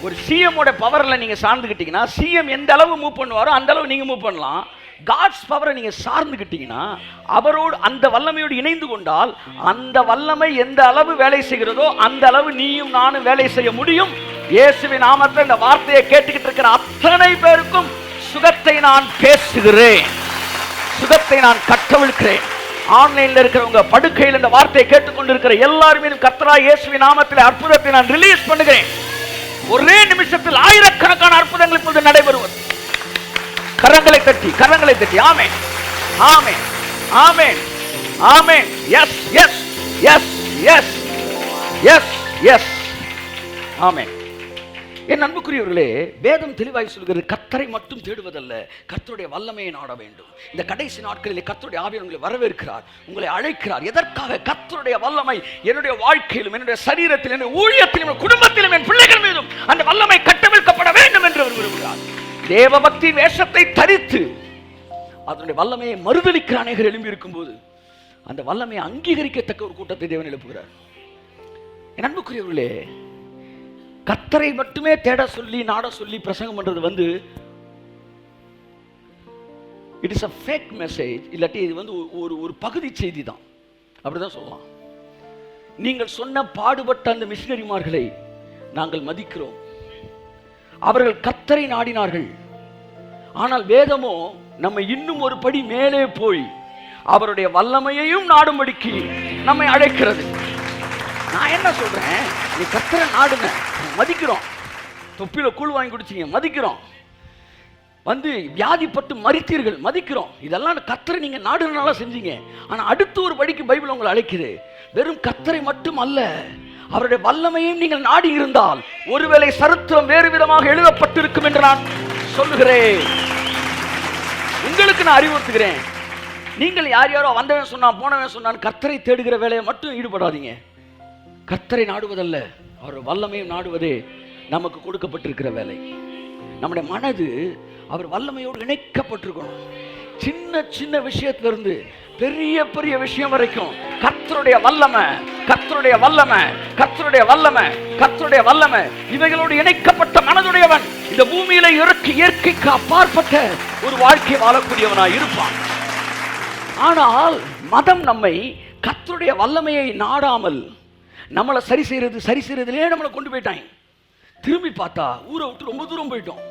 ஒரு சிஎம் ஓட பவர்ல நீங்க சார்ந்துக்கிட்டீங்கன்னா சிஎம் எந்த அளவு மூவ் பண்ணுவாரோ அந்த அளவு நீங்க மூவ் பண்ணலாம். காட்ஸ் பவரை நீங்க சார்ந்துக்கிட்டீங்கன்னா அவரோடு அந்த வல்லமையோடு இணைந்து கொண்டால் அந்த வல்லமை எந்த அளவு வேலை செய்கிறதோ அந்த அளவு நீயும் நானும் வேலை செய்ய முடியும். இயேசுவின் நாமத்தில் இந்த வார்த்தையை கேட்டுக்கிட்டு இருக்கிற அத்தனை பேருக்கும் சுகத்தை நான் பேசுகிறேன், சுகத்தை நான் கட்டவிழ்க்கிறேன். ஆன்லைன்ல இருக்கிறவங்க, படுக்கையில் இந்த வார்த்தையை கேட்டுக்கொண்டிருக்கிற எல்லாருமே கர்த்தராகிய இயேசுவின் நாமத்தில் அற்புதத்தை நான் ரிலீஸ் பண்ணுகிறேன். ஒரே நிமிஷத்தில் ஆயிரக்கணக்கான அற்புதங்கள் இப்பொழுது நடைபெறுவது. கரங்களை தட்டி, கரங்களை தட்டி amen, amen, amen, amen. Yes yes yes yes yes yes amen. என் அன்புக்குரியவர்களே, வேதம் தெளிவாய் சொல்கிறது கர்த்தரை மட்டும் தேடுவதல்ல, கர்த்தருடைய வல்லமையை நாட வேண்டும். இந்த கடைசி நாட்களில் கர்த்தருடைய ஆவியானவர் உங்களை வரவேற்கிறார், உங்களை அழைக்கிறார். எதற்காக? கர்த்தருடைய வல்லமை என்னுடைய வாழ்க்கையிலும் என்னுடைய சரீரத்திலும் என்னுடைய ஊழியத்திலும் என் குடும்பத்திலும் என் பிள்ளைகள் மீதும் அந்த வல்லமை கட்டவிழ்க்கப்பட வேண்டும் என்று அவர் விரும்புகிறார். தேவபக்தி வேஷத்தை தரித்து அதனுடைய வல்லமையை மறுதலிக்கிற அநேகர் எழும்பி இருக்கும் போது அந்த வல்லமையை அங்கீகரிக்கத்தக்க ஒரு கூட்டத்தை தேவன் எழுப்புகிறார். என் அன்புக்குரியவர்களே, கர்த்தரை மட்டுமே தேட சொல்லி நாட சொல்லி பிரசங்கம் பண்றது it is a fake message. இல்லாட்டி இது ஒரு பகுதி செய்தி தான், அப்படிதான் சொல்லலாம். நீங்கள் சொன்ன பாடுபட்ட அந்த மிஷனரிமார்களை நாங்கள் மதிக்கிறோம். அவர்கள் கர்த்தரை நாடினார்கள். ஆனால் வேதமோ நம்ம இன்னும் ஒரு படி மேலே போய் அவருடைய வல்லமையையும் நாடும்படிக்கு நம்மை அழைக்கிறது. நான் என்ன சொல்றேன், நீ கர்த்தரை நாடுங்க, மதிக்கிறோம். தொப்பில கூழ் வாங்கி குடிச்சீங்க, மதிக்கிறோம். வியாதிப்பட்டு மரித்தீர்கள், மதிக்கிறோம். இதெல்லாம் கர்த்தரை நீங்க நாடுனால செஞ்சீங்க. ஆனா அடுத்த ஒரு படிக்கு பைபிள் உங்களை அழைக்குது. வெறும் கர்த்தரை மட்டும் அல்ல, அவருடைய வல்லமையும் நீங்கள் நாடி இருந்தால் ஒருவேளை சரித்திரம் வேறு விதமாக எழுதப்பட்டிருக்கும் என்று நான் சொல்லுகிறேன். உங்களுக்கு நான் அறிவுறுத்துகிறேன். நீங்கள் யாரோ வந்தவன் சொன்னான் போனவன் சொன்னான் கர்த்தரை தேடுகிற வேலையை மட்டும் ஈடுபடாதீங்க. கர்த்தரை நாடுவதல்ல, அவருடைய வல்லமையும் நாடுவதே நமக்கு கொடுக்கப்பட்டிருக்கிற வேலை. நம்முடைய மனது அவர் வல்லமையோடு இணைக்கப்பட்டிருக்கணும். சின்ன சின்ன விஷயத்திலிருந்து பெரிய பெரிய விஷயம் வரைக்கும் கர்த்தருடைய வல்லமை, கர்த்தருடைய வல்லமை, கர்த்தருடைய வல்லமை, கர்த்தருடைய வல்லமை இவைகளோடு இணைக்கப்பட்ட மனதுடையவன் இந்த பூமியில இயற்கைக்கு அப்பாற்பட்ட ஒரு வாழ்க்கை வாழக்கூடியவனாய் இருப்பான். ஆனால் மதம் நம்மை கர்த்தருடைய வல்லமையை நாடாமல் நம்மளை சரி செய்யறதுலேயே நம்மளை கொண்டு போயிட்டாங்க. திரும்பி பார்த்தா ஊரை விட்டு ரொம்ப தூரம் போயிட்டோம்.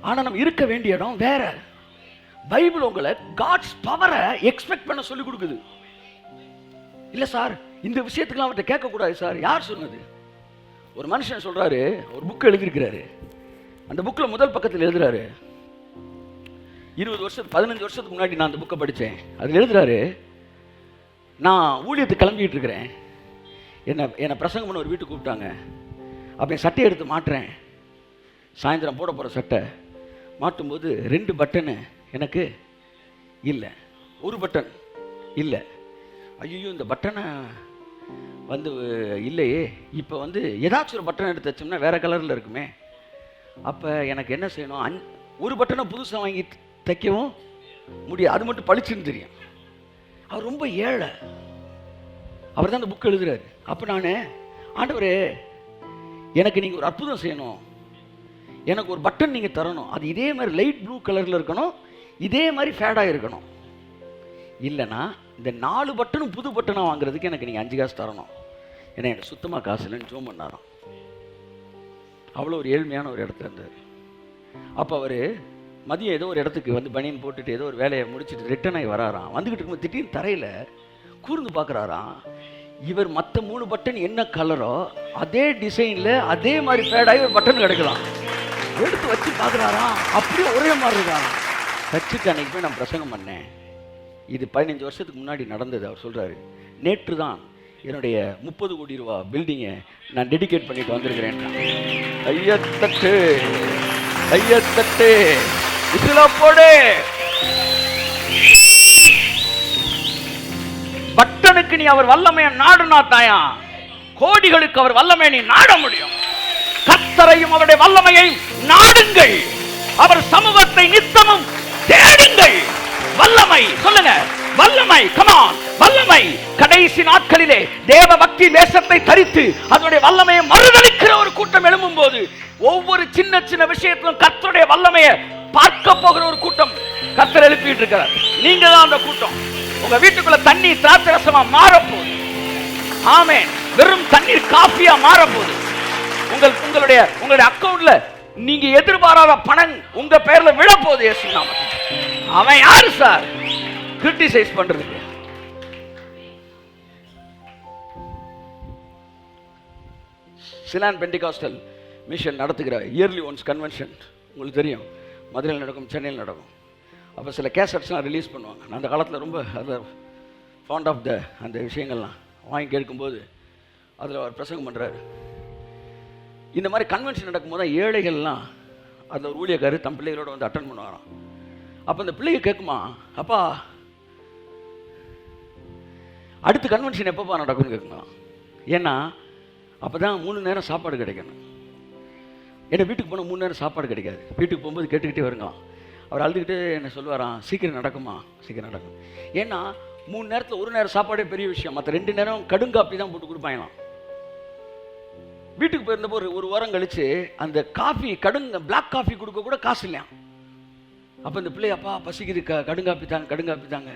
ஆனா நம்ம இருக்க வேண்டிய இடம் வேற. பைபிள் உங்களை காட்ஸ் பவரை எக்ஸ்பெக்ட் பண்ண சொல்லி கொடுக்குது. இல்ல சார், இந்த விஷயத்துக்குலாம் அவர்கிட்ட கேட்க கூடாது சார். யார் சொன்னது? ஒரு மனுஷன் சொல்றாரு, ஒரு புக் எழுதியிருக்கிறாரு. அந்த புக்ல முதல் பக்கத்தில் எழுதுறாரு, 15 வருஷத்துக்கு முன்னாடி நான் அந்த புக்கை படித்தேன். அதில் எழுதுறாரு, நான் ஊழியத்துக்கு கிளம்பிட்டு இருக்கிறேன். என்னை பிரசங்கம் பண்ண ஒரு வீட்டுக்கு கூப்பிட்டாங்க. அப்போ என் சட்டையை எடுத்து மாட்டுறேன். சாயந்தரம் போட போகிற சட்டை மாட்டும்போது 2 பட்டனு எனக்கு இல்லை, 1 பட்டன் இல்லை. ஐயோ இந்த பட்டனை வந்து இல்லையே, இப்போ வந்து ஏதாச்சும் ஒரு பட்டன் எடுத்து வச்சோம்னா வேறு கலரில் இருக்குமே. அப்போ எனக்கு என்ன செய்யணும், 1 பட்டனை புதுசாக வாங்கி தைக்கவும் முடியாது, அது மட்டும் பளிச்சுன்னு தெரியும். அவர் ரொம்ப ஏழை, அவர் தான் அந்த புக் எழுதுறாரு. அப்போ நான், ஆண்டவரே எனக்கு நீங்கள் ஒரு அற்புதம் செய்யணும், எனக்கு ஒரு பட்டன் நீங்கள் தரணும், அது இதே மாதிரி லைட் ப்ளூ கலரில் இருக்கணும், இதே மாதிரி ஃபேடாக இருக்கணும். இல்லைனா இந்த 4 பட்டனும் புது பட்டனாக வாங்குறதுக்கு எனக்கு நீங்கள் 5 காசு தரணும். ஏன்னா எனக்கு சுத்தமாக காசு இல்லைன்னு ஜோம் பண்ணாராம். அவ்வளோ ஒரு ஏழ்மையான ஒரு இடத்துல இருந்தார். அப்போ அவர் மதியம் ஏதோ ஒரு இடத்துக்கு வந்து பனியன் போட்டுட்டு ஏதோ ஒரு வேலையை முடிச்சுட்டு ரிட்டர்ன் ஆகி வராராம். வந்துக்கிட்டு இருக்கும்போது திடீர்னு தரையில் கூர்ந்து பார்க்குறாராம். இவர் மற்ற 3 பட்டன் என்ன கலரோ அதே டிசைனில் அதே மாதிரி ஃபேடாகி ஒரு பட்டன் கிடைக்கலாம். எடுத்து வச்சு பார்க்குறாராம், அப்படியே ஒரே மாதிரி இருக்காராம். தச்சுட்டு அன்னைக்கு போய் நான் பிரசங்கம் பண்ணேன். இது 15 வருஷத்துக்கு முன்னாடி நடந்தது. அவர் சொல்கிறாரு, நேற்று தான் என்னுடைய 30 கோடி ரூபா பில்டிங்கை நான் டெடிகேட் பண்ணிட்டு வந்திருக்கிறேன். ஐயத்தட்டு ஐயத்தட்டு இதுல போடு. பட்டனுக்கு நீ அவர் வல்லமையை நாடுனா தாயா, கோடிகளுக்கு அவர் வல்லமையை நீ நாட முடியும். கர்த்தரையும் அவருடைய வல்லமையை நாடுங்கள், அவர் சமூகத்தை நித்தமும் தேடுங்கள். வல்லமை சொல்லுங்க, வல்லமை, கமான், வல்லமை. கடைசி நாட்களிலே தேவ பக்தி வேஷத்தை தரித்து அதனுடைய வல்லமையை மறுதலிக்கிற ஒரு கூட்டம் எழும்பும் போது ஒவ்வொரு சின்ன சின்ன விஷயத்திலும் கர்த்தருடைய வல்லமையை பார்க்க போகிற ஒரு கூட்டம் கர்த்தர் எழுப்பிட்டு இருக்கிறார். நீங்க தான் அந்த கூட்டம். உங்க வீட்டுக்குள்ள தண்ணீர் திராட்சரசமா மாறப்போகுது. ஆமென். வெறும் தண்ணீர் காஃபியா மாறப்போகுது. உங்களுடைய அக்கவுண்ட்ல நீங்க எதிர்பாராத பணம் உங்க பேர்ல விழப்போகுது. இயேசு நாமத்தில். அவன் யாரு சார் கிரிட்டிசைஸ் பண்றதுக்கு? சிலான் பெண்டிகாஸ்டல் மிஷன் நடத்துகிற இயர்லி ஒன்ஸ் கன்வென்ஷன் உங்களுக்கு தெரியும். மதுரையில் நடக்கும், சென்னையில் நடக்கும். அப்போ சில கேசட்ஸ்லாம் ரிலீஸ் பண்ணுவாங்க. நான் அந்த காலத்தில் ரொம்ப அந்த ஃபாண்ட் ஆஃப் அந்த விஷயங்கள்லாம் வாங்கி கேட்கும்போது அதில் அவர் பிரசங்கம் பண்ணுறாரு. இந்த மாதிரி கன்வென்ஷன் நடக்கும்போது தான் ஏழைகள்லாம் அந்த ஒரு ஊழியக்காரர் தம் பிள்ளைகளோட வந்து அட்டன் பண்ணுவாராம். அப்போ அந்த பிள்ளைங்க கேட்குமா, அப்பா அடுத்த கன்வென்ஷன் எப்பப்பா நடக்கும்னு கேட்குமா. ஏன்னா அப்போ தான் 3 நேரம் சாப்பாடு கிடைக்கணும். ஏன்னா வீட்டுக்கு போனால் 3 நேரம் சாப்பாடு கிடைக்காது. வீட்டுக்கு போகும்போது கேட்டுக்கிட்டே வருங்களாம். அவர் அழுதுகிட்டே என்ன சொல்லுவாராம், சீக்கிரம் நடக்குமா, சீக்கிரம் நடக்கும். ஏன்னா 3 நேரத்தில் 1 நேரம் சாப்பாடே பெரிய விஷயம். மற்ற 2 நேரம் கடுங்காப்பி தான் போட்டு கொடுப்பாங்களாம். வீட்டுக்கு போயிருந்தப்போ ஒரு வாரம் கழிச்சு அந்த காஃபி பிளாக் காஃபி கொடுக்க கூட காசு இல்லையா. அப்போ இந்த பிள்ளை, அப்பா பசிக்குது, கடுங்காப்பி தாங்க, கடுங்காப்பி தாங்க.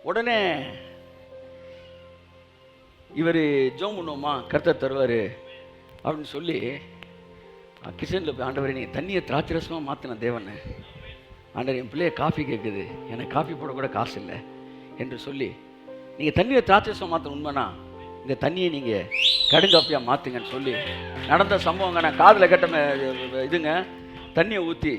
உடனே இவர் ஜோம் பண்ணுவோமா, கர்த்தர் தருவார் அப்படின்னு சொல்லி கிச்சனில் போய், ஆண்டவரே நீங்கள் தண்ணியை திராட்சரசமாக மாற்றின தேவன், ஆண்டவர் என் பிள்ளைய காஃபி கேட்குது, எனக்கு காஃபி போட கூட காசு இல்லை என்று சொல்லி, நீங்கள் தண்ணியை திராட்சரசமாக மாற்ற உண்மைனா இந்த தண்ணியை நீங்கள் கடுங்காப்பியாக மாற்றுங்கன்னு சொல்லி நடந்த சம்பவங்க. நான் காதில் கட்ட இதுங்க, தண்ணியை ஊற்றி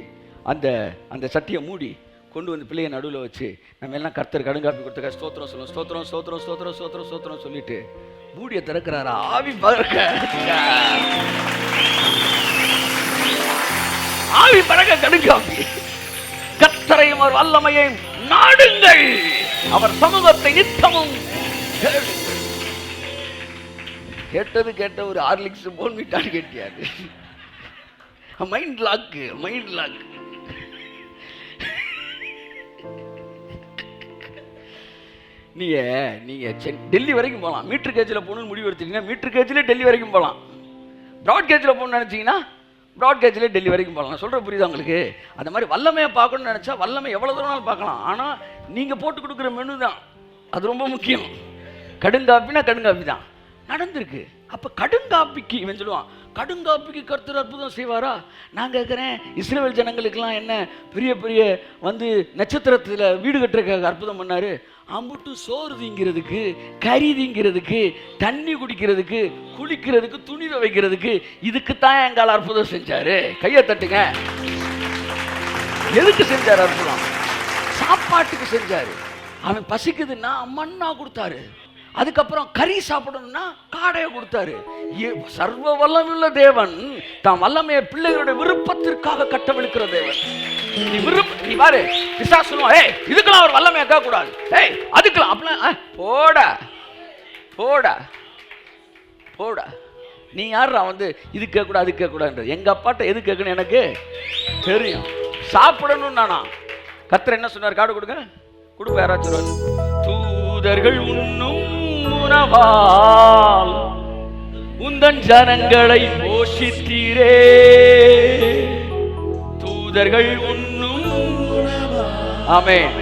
அந்த சட்டியை மூடி கொண்டு வந்து பிள்ளைய நடுவில் வச்சு நம்ம எல்லாம் கர்த்தர் கடுங்காப்பி கொடுத்துக்க ஸ்தோத்திரம் சொல்லுவோம். ஸ்தோத்திரம் ஸ்தோத்திரம் ஸ்தோத்திரம் ஸ்தோத்திரம் ஸ்தோத்திரம் சொல்லிட்டு மூடியை திறக்கிறாரா, ஆவி பறக்க, ஆவி பறக்க கடுங்காப்பி. கர்த்தரையும் அவர் வல்லமையையும் நாடுங்கள், அவர் சமூகத்தை நித்தமும் கேட்டது கேட்ட ஒரு ஹார்லிக்ஸ் போன்விட்டான்னு கேட்டியாரு. Mind lock, mind lock. நீங்க டெல்லி வரைக்கும் போகலாம். மீட்டர் கேஜில் போகணும்னு முடிவு எடுத்தீங்கன்னா மீட்டர் கேஜிலே டெல்லி வரைக்கும் போகலாம். ப்ராட் கேஜில் போகணும்னு நினச்சிங்கன்னா ப்ராட் கேஜிலே டெல்லி வரைக்கும் போகலாம். நான் சொல்கிற புரியுதா உங்களுக்கு? அந்த மாதிரி வல்லமையை பார்க்கணும்னு நினச்சா வல்லமை எவ்வளோ தூரம் பார்க்கலாம். ஆனால் நீங்கள் போட்டு கொடுக்குற மெனு தான் அது ரொம்ப முக்கியம். கடுங்காப்பினா கடுங்காப்பி தான் நடந்திருக்கு. அப்போ கடுங்காப்பிக்கு இவன் சொல்லுவான், கடுங்காப்பிக்கு கர்த்தர் அற்புதம் செய்வாரா? நான் கேட்குறேன், இஸ்ரவேல் ஜனங்களுக்கெல்லாம் என்ன பெரிய பெரிய வந்து நட்சத்திரத்தில் வீடு கட்டுறதுக்கு அற்புதம் பண்ணார்? அம்புட்டு சோறு திங்கிறதுக்கு, கறி திங்கிறதுக்கு, தண்ணி குடிக்கிறதுக்கு, குளிக்கிறதுக்கு, துணி துவைக்கிறதுக்கு, இதுக்குத்தான் எங்கால அற்புதம் செஞ்சாரு. கையை தட்டுங்க. எதுக்கு செஞ்சார் அற்புதம்? சாப்பாட்டுக்கு செஞ்சாரு. அவன் பசிக்குதுன்னா மண்ணா கொடுத்தாரு. அதுக்கப்புறம் கறி சாப்பிடணும்னா காடையை கொடுத்தாரு. சர்வ வல்லமுள்ள தேவன் தான் வல்லமையை பிள்ளைகளுடைய விருப்பத்திற்காக கட்டவிழ்க்கிற தேவன். நீ பாரு, பிசாசு சொல்லுவான், ஏய் இதுக்கெல்லாம் அவர் வல்லமையை கேட்க கூடாது, ஏய் அதுக்கெல்லாம் அப்படிலாம் போட போட போட. நீ யாரா வந்து இது கேட்கக்கூடாது அது கேட்கக்கூடாது? எங்க அப்பாட்ட எது கேட்கணும் எனக்கு தெரியும். சாப்பிடணும் நானா? கர்த்தர் என்ன சொன்னார்? காடு கொடுங்க, கொடுப்ப யாராச்சும். தூதர்கள் உண்ணும் உணவால் உந்தன் ஜனங்களை போஷித்தீரே. தூதர்கள் உண்ணும் ஆமென்.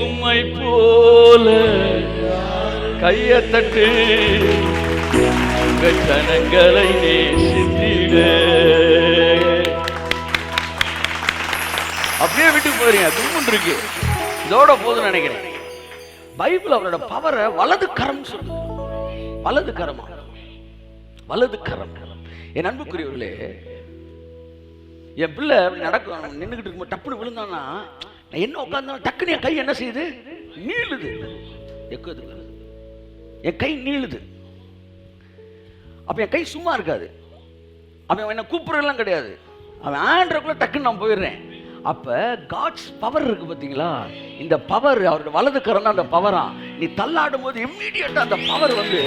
உம்மை போல கையை தட்டு உங்கள் ஜனங்களை நேசித்திட. அப்படியே வீட்டுக்கு போறீங்க, தும்முன்னு இருக்கு, இதோட போதும் நினைக்கிறேன். பைபிள் அவரோட பவரை வலது கரம் சொல்லுது. வலது கரமா? வலது கரம். என் அன்புக்குரியவர்களே, என் பிள்ளை நடக்கும் நின்றுகிட்டு இருக்கும்போது டப்புனு விழுந்தான்னா நான் என்ன உட்கார்ந்தாலும் டக்குனு என் கை என்ன செய்யுது? நீளுது. எக்குது என் கை நீளுது. அப்ப என் கை சும்மா இருக்காது. அவன் என்ன கூப்பிடுறதெல்லாம் கிடையாது, அவன் ஆண்ட்ரக்குள்ள டக்குன்னு நான் போயிடுறேன். அப்ப காட்ஸ் பவர் இருக்கு பாத்தீங்களா? இந்த பவர் அவரோட வலது கரம் தான் அந்த பவரா. நீ தள்ளாடும் போது இம்மீடியட்டா அந்த பவர் வந்து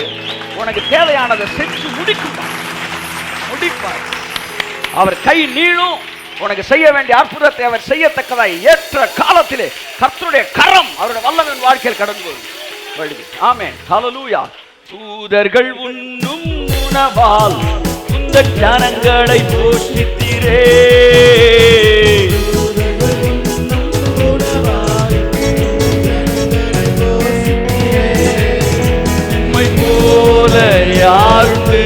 உனக்கு தேவையானதை செஞ்சு முடிப்பார். அவர் கை நீளும். உனக்கு செய்ய வேண்டிய அற்புதத்தை அவர் செய்யத்தக்கதாய் ஏற்ற காலத்திலே கர்த்தருடைய கரம் அவருடைய வல்லமையின் வாழ்க்கையில் கடந்து வருது. ஆமென், ஹல்லேலூயா. தூதர்கள் உண்ணும் உணவால் உந்தன் ஜனங்களை போஷித்தீரே. உம்மை போல யாருண்டு?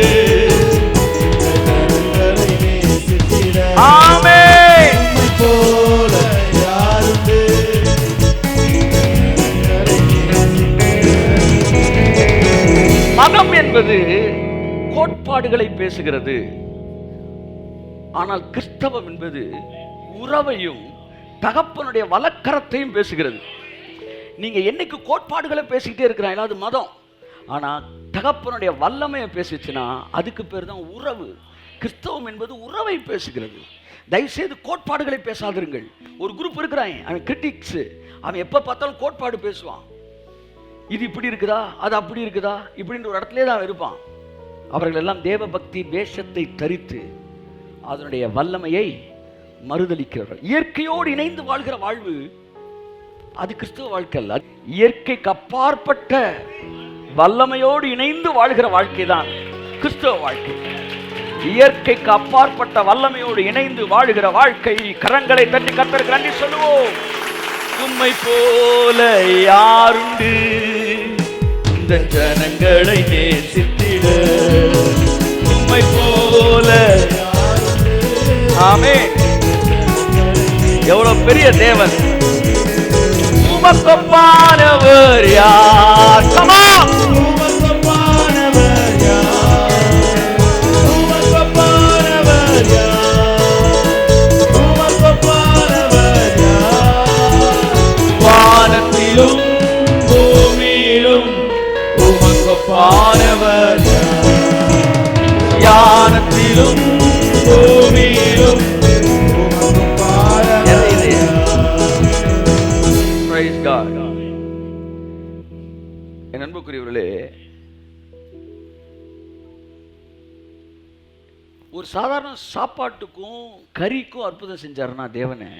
ஆமென். உம்மை போல யாருண்டு? மதம் என்பது கோட்பாடுகளை பேசுகிறது. ஆனால் கிறிஸ்தவம் என்பது உறவையும் தகப்பனுடைய வலக்கரத்தையும் பேசுகிறது. நீங்க என்னைக்கு கோட்பாடுகளை பேசிக்கிட்டே இருக்கிறாங்க, அது மதம். ஆனா தகப்பனுடைய வல்லமையை பேசிச்சுன்னா அதுக்கு பேர் தான் உறவு. கிறிஸ்தவம் என்பது உறவை பேசுகிறது. தயவுசெய்து கோட்பாடுகளை பேசாதிருங்கள். ஒரு குரூப் இருக்கிறான், அவன் கிரிட்டிக்ஸ். அவன் எப்ப பார்த்தாலும் கோட்பாடு பேசுவான். இது இப்படி இருக்குதா, அது அப்படி இருக்குதா, இப்படின்ற ஒரு இடத்துல தான் இருப்பான். அவர்கள் எல்லாம் தேவ பக்தி வேஷத்தை தரித்து அதனுடைய வல்லமையை மறுதலிக்கிறார்கள். இயற்கையோடு இணைந்து வாழ்கிற வாழ்வு அது கிறிஸ்துவ வாழ்க்கை அல்ல. இயற்கைக்கு அப்பாற்பட்ட வல்லமையோடு இணைந்து வாழ்கிற வாழ்க்கை தான் கிறிஸ்துவ வாழ்க்கை. இயற்கைக்கு அப்பாற்பட்ட வல்லமையோடு இணைந்து வாழ்கிற வாழ்க்கை. கரங்களை தட்டி கர்த்தருக்கு நன்றி சொல்லுவோம். உம்மை போல யாருண்டு? இந்த ஜனங்களை நேசித்திட. உம்மை போல. ஆமென். எவ்வளவு பெரிய தேவன். உமக்கொப்பானவர் யார்? கமா. உமக்கொப்பானவர் யார்? உமக்கொப்பானவர் யார்? உமக்கொப்பானவர் யார்? வானத்திலும் பூமியிலும் உமக்கொப்பானவர் யார்? யானத்திலும் பூமியிலும் உமக்கொப்பானவர் யார்? Praise God. என் அன்புக்குரியவர்களே, ஒரு சாதாரண சாப்பாட்டுக்கும் கறிக்கும் அற்புதம் செஞ்சாருன்னா தேவனே,